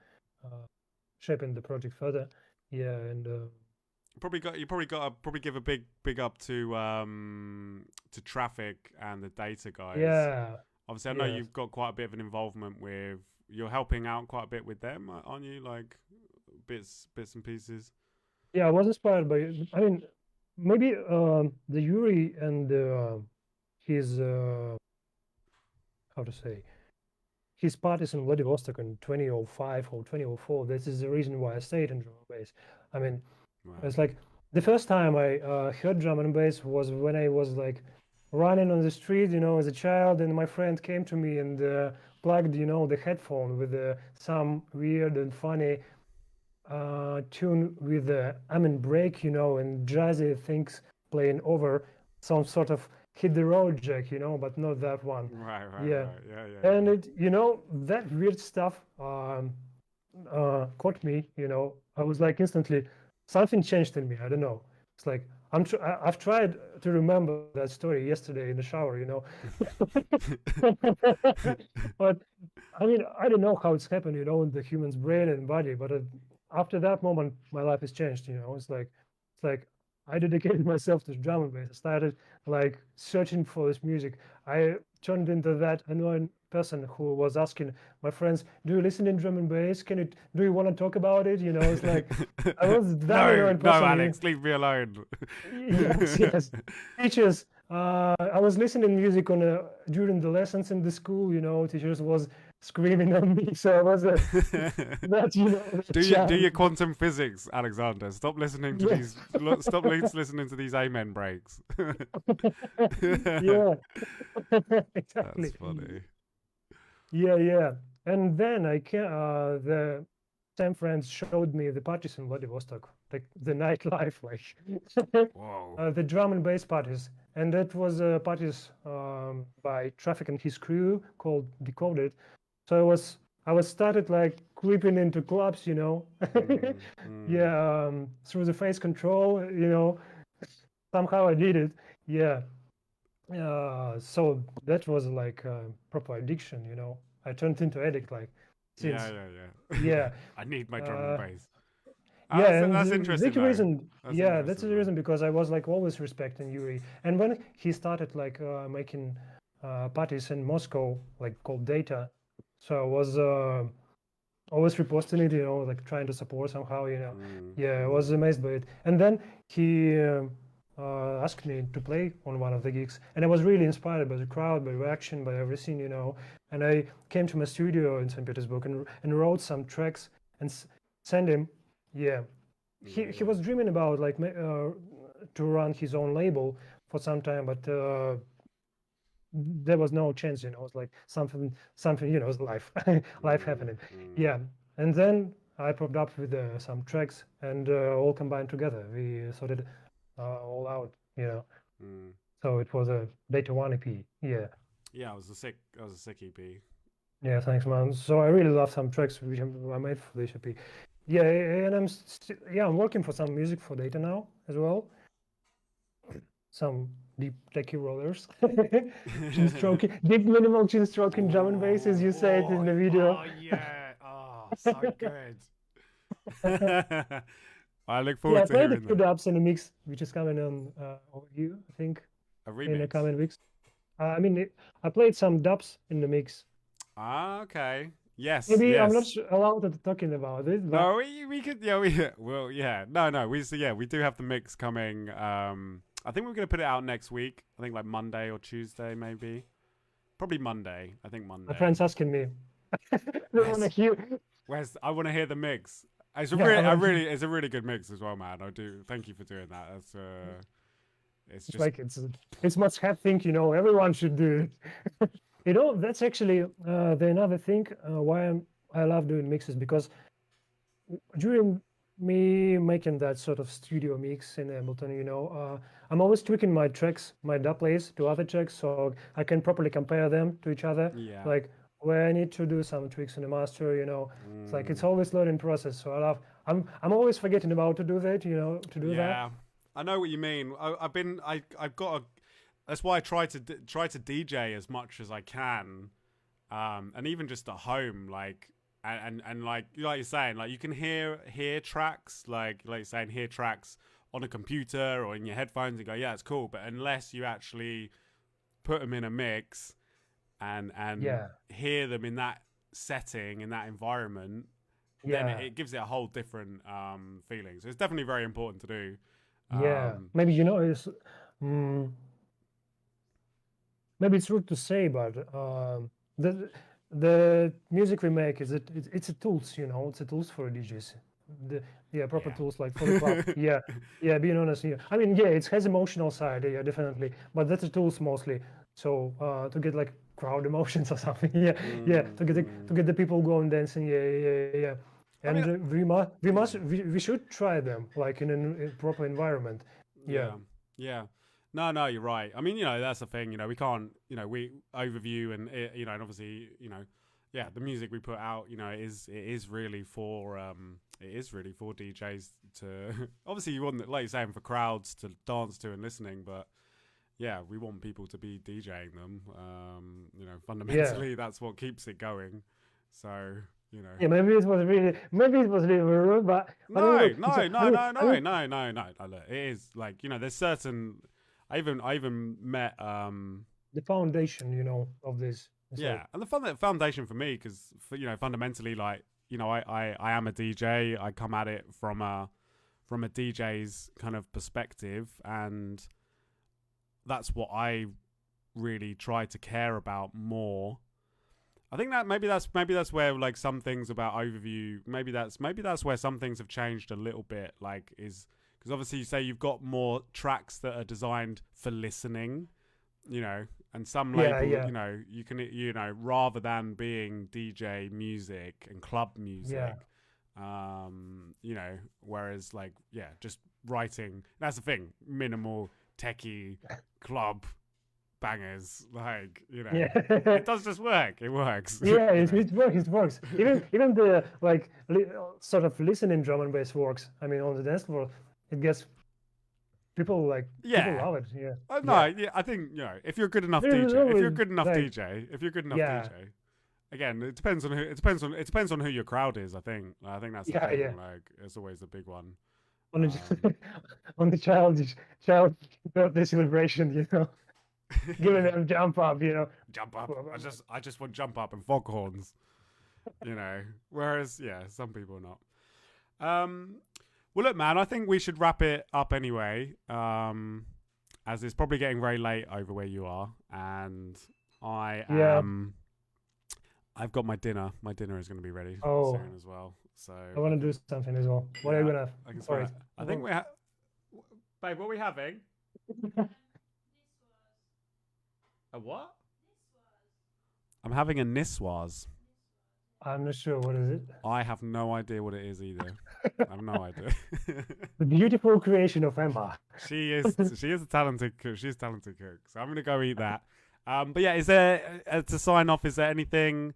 shaping the project further. Yeah, and You probably got to probably give a big up to Traffic and the Data guys. yeah, Obviously, I know yeah, you've got quite a bit of an involvement with. You're helping out quite a bit with them, aren't you? Like bits and pieces. yeah. I was inspired by. I mean, maybe the Yuri and his how to say his parties in Vladivostok in 2005 or 2004. This is the reason why I stayed in drum and bass. I mean, Right. it's like the first time I heard drum and bass was when I was like running on the street, as a child, and my friend came to me and plugged, the headphone with some weird and funny tune with the Amen break, and jazzy things playing over some sort of hit the road jack, but not that one. Right. Right. Yeah, Right. Yeah. Yeah. and Yeah. that weird stuff caught me. I was like instantly something changed in me. I don't know. It's like I've tried to remember that story yesterday in the shower. But I mean, I don't know how it's happened, in the human's brain and body. But after that moment, my life has changed. It's like I dedicated myself to drum and bass. I started like searching for this music. I turned into that annoying person who was asking my friends, "Do you listen in drum and bass? Do you want to talk about it?" It's like I was that No, annoying no, person. Alex, leave me alone. Yes, yes. Teachers, I was listening music during the lessons in the school. Teachers was screaming at me, so I was that Do child. your quantum physics, Alexander. Stop listening to these. Yes, Stop listening to these amen breaks. yeah, That's exactly. funny. Yeah, yeah. And then the same friends showed me the parties in Vladivostok, like the nightlife, like Whoa. the drum and bass parties. And that was parties by Traffic and his crew called Decoded. So I was started like creeping into clubs, Mm, mm. yeah, through the face control, somehow I did it. Yeah. So that was like proper addiction, I turned into addict like Yeah, since, yeah. yeah. I need my drum and Uh, bass. yeah, and That's interesting the though. reason, That's yeah, that's interesting the though. reason because I was like always respecting Yuri. And when he started like making parties in Moscow, like called Data, so I was always reposting it, like trying to support somehow. Mm, Yeah, I was mm. amazed by it. And then he asked me to play on one of the gigs, and I was really inspired by the crowd, by the reaction, by everything. And I came to my studio in St. Petersburg and wrote some tracks and sent him. Yeah, Yeah, he yeah. was dreaming about like to run his own label for some time, but there was no chance. It's like something. It's life, life Mm, happening. mm, Yeah, and then I popped up with some tracks and all combined together. We sorted all out. mm. So it was a Data One EP. Yeah, Yeah, I was a sick EP. yeah. Thanks, man. So I really love some tracks which I made for this EP. Yeah, and I'm working for some music for Data now as well. Some deep techie rollers, chin stroking, deep minimal chin stroking drum and bass, as you said in the video. Oh yeah. Oh, so good. I look Yeah, I forward to played a hearing few that. dubs in the mix, which is coming on over you, I think, A in the remix. coming weeks. I mean, I played some dubs in the mix. Ah, okay. Yes, Maybe I'm not yes. allowed to talking about it, but No, we could yeah we well yeah no we so yeah we do have the mix coming. I think we're gonna put it out next week. I think like Monday or Tuesday maybe. Probably Monday. I think my Monday. friend's asking me. They want to Where's hear. where's I want to hear the mix. Yeah, I want to. It's a really good mix as well, man. I do thank you for doing that. That's it's It's just like it's must have thing, everyone should do it. That's actually the another thing why I love doing mixes because during me making that sort of studio mix in Ableton, I'm always tweaking my tracks, my dub plays to other tracks, so I can properly compare them to each other. yeah. Like where I need to do some tweaks in the master, it's like it's Mm, always learning process. So I'm always forgetting about to do that, to do that. yeah. I know what you mean. I've got a that's why I try to DJ as much as I can, and even just at home, like and like you're saying, like you can hear tracks, like you're saying, hear tracks on a computer or in your headphones and go, yeah, it's cool. But unless you actually put them in a mix and Yeah, hear them in that setting in that environment, then yeah. it gives it a whole different feeling. So it's definitely very important to do. Yeah, Um, maybe it's mm, maybe it's rude to say, but the music we make it's a tools, it's a tools for DJs. The Yeah, proper yeah. tools like for the club. Yeah, yeah. Being honest, yeah. I mean, yeah, it has emotional side, yeah, definitely, but that's the tools mostly. So to get like crowd emotions or something, yeah, yeah, Mm, to mm. get the people going dancing, yeah, yeah, yeah. I mean, And yeah. we should try them like in a proper environment. Yeah, Yeah, yeah. No, no, you're right. I mean, that's the thing. We can't. We overview and and obviously, yeah, the music we put out, it is really for DJs to. Obviously, you want, like you're saying, for crowds to dance to and listening, but yeah, we want people to be DJing them. yeah. Fundamentally, that's what keeps it going. So, you know. Yeah, maybe it was really rude, but No, anyway, no, no, no, I no, mean, no, no, no. Look, it is like there's certain. I even met the foundation, of this. It's like, yeah, and the foundation for me because fundamentally like I am a DJ. I come at it from a DJ's kind of perspective, and that's what I really try to care about more. I think that maybe that's where like some things about overview maybe that's where some things have changed a little bit, like is because obviously you say you've got more tracks that are designed for listening, you know and some yeah, label, yeah, you can rather than being DJ music and club yeah, music, whereas like yeah, just writing, that's the thing, minimal techie club bangers, like yeah. it does just work. It works. Yeah, you it, know. it works. It works. Even the like sort of listening drum and bass works. I mean, on the dance floor, it gets people Yeah. love it. Yeah, No, yeah. yeah, I think if you're a good enough There's DJ, always like, if you're a good enough yeah, DJ, again, it depends on who your crowd is. I think that's the yeah, thing. yeah. Like, it's always the big one. On Um, the on the child birthday celebration, giving them jump up, jump up. I just want jump up and foghorns. Whereas yeah, some people not. Um, well, look, man, I think we should wrap it up anyway. As it's probably getting very late over where you are, and I Yeah. am. I've got my dinner. My dinner is going to be ready Oh, soon as well. So I I want to do think, something as well. What are you yeah, gonna? I can smell Sorry. it. I think we have. Babe, what are we having? A what? I'm having a Niswas. I'm not sure what is it. I have no idea what it is either. I have no idea. The beautiful creation of Emma. She is a talented cook. She's a talented cook. So I'm gonna go eat that. But yeah, is there to sign off? Is there anything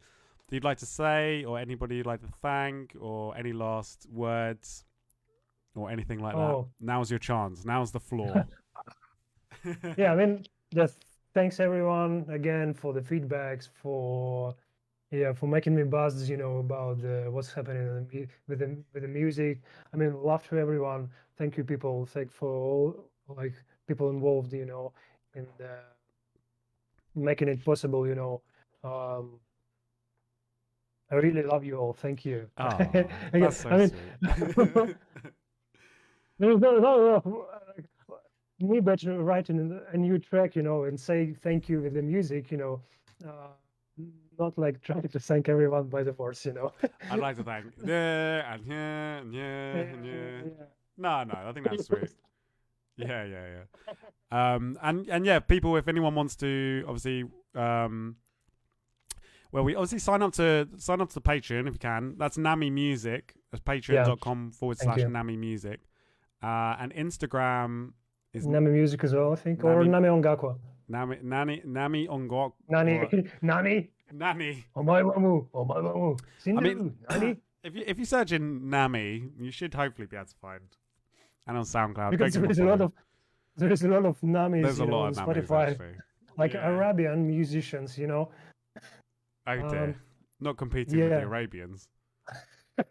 that you'd like to say, or anybody you'd like to thank, or any last words, or anything like that? Oh, Now's your chance. Now's the floor. yeah. I mean, just thanks everyone again for the feedbacks, for making me buzz, about what's happening with the music. I mean, love to everyone. Thank you, people. Thank for all like people involved, in making it possible. Um, I really love you all. Thank you. Oh, Again, that's so I mean, sweet. there's not enough like, me but writing a new track, and say thank you with the music, uh, not like trying to thank everyone by the verse. I'd like to thank yeah and yeah and yeah Yeah, and yeah. yeah, No, I think that's yeah. sweet. Yeah, yeah, yeah. And yeah, people, if anyone wants to, obviously, well, we obviously sign up to the Patreon if you can. That's Nami Music. That's Yeah, patreon.com forward thank slash you. Nami Music. And Instagram is Nami Music as well, I think, or Nami Nami Ongakwa. Nami Ongok Nani, or Nani, Nani. omae mamu, I mean, Sindu, Nani. if you search in Nami, you should hopefully be able to find. And on SoundCloud, go Because give him a follow. there is a lot of Namis, There's a lot on of Namis Spotify, actually. like Yeah. Arabian musicians. Oh dear. Um, Not competing with the yeah, Arabians.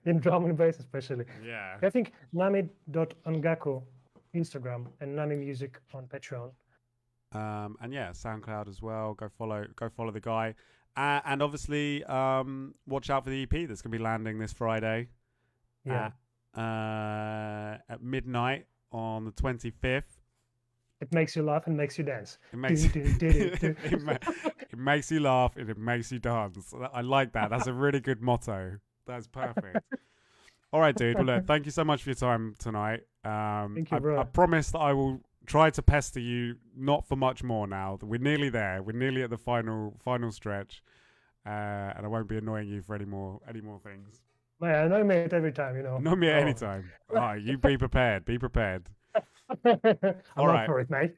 in drum and bass especially. Yeah. I think nami.ongako Instagram and Nami Music on Patreon. And yeah, SoundCloud as well. Go follow the guy. And obviously, watch out for the EP that's gonna be landing this Friday Yeah, at midnight on the 25th. it makes you laugh and makes you dance. It makes it makes you laugh and it makes you dance. I like that. That's a really good motto. That's perfect. All right, dude. Well, look, thank you so much for your time tonight. Thank you, bro. I promise that I will try to pester you not for much more now. We're nearly there. We're nearly at the final stretch. And I won't be annoying you for any more things. Yeah, I know you made it every time. Annoy me at any Oh. time. Oh, you be prepared. Be prepared. I'm All up right. for it, mate.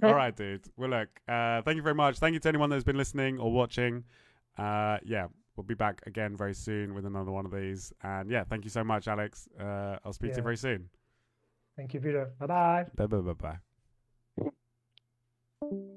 All right, dude. Well, look, thank you very much. Thank you to anyone that's been listening or watching. Yeah, we'll be back again very soon with another one of these. And yeah, thank you so much, Alex. I'll speak to you very soon. Thank you, Peter. Bye-bye. Bye.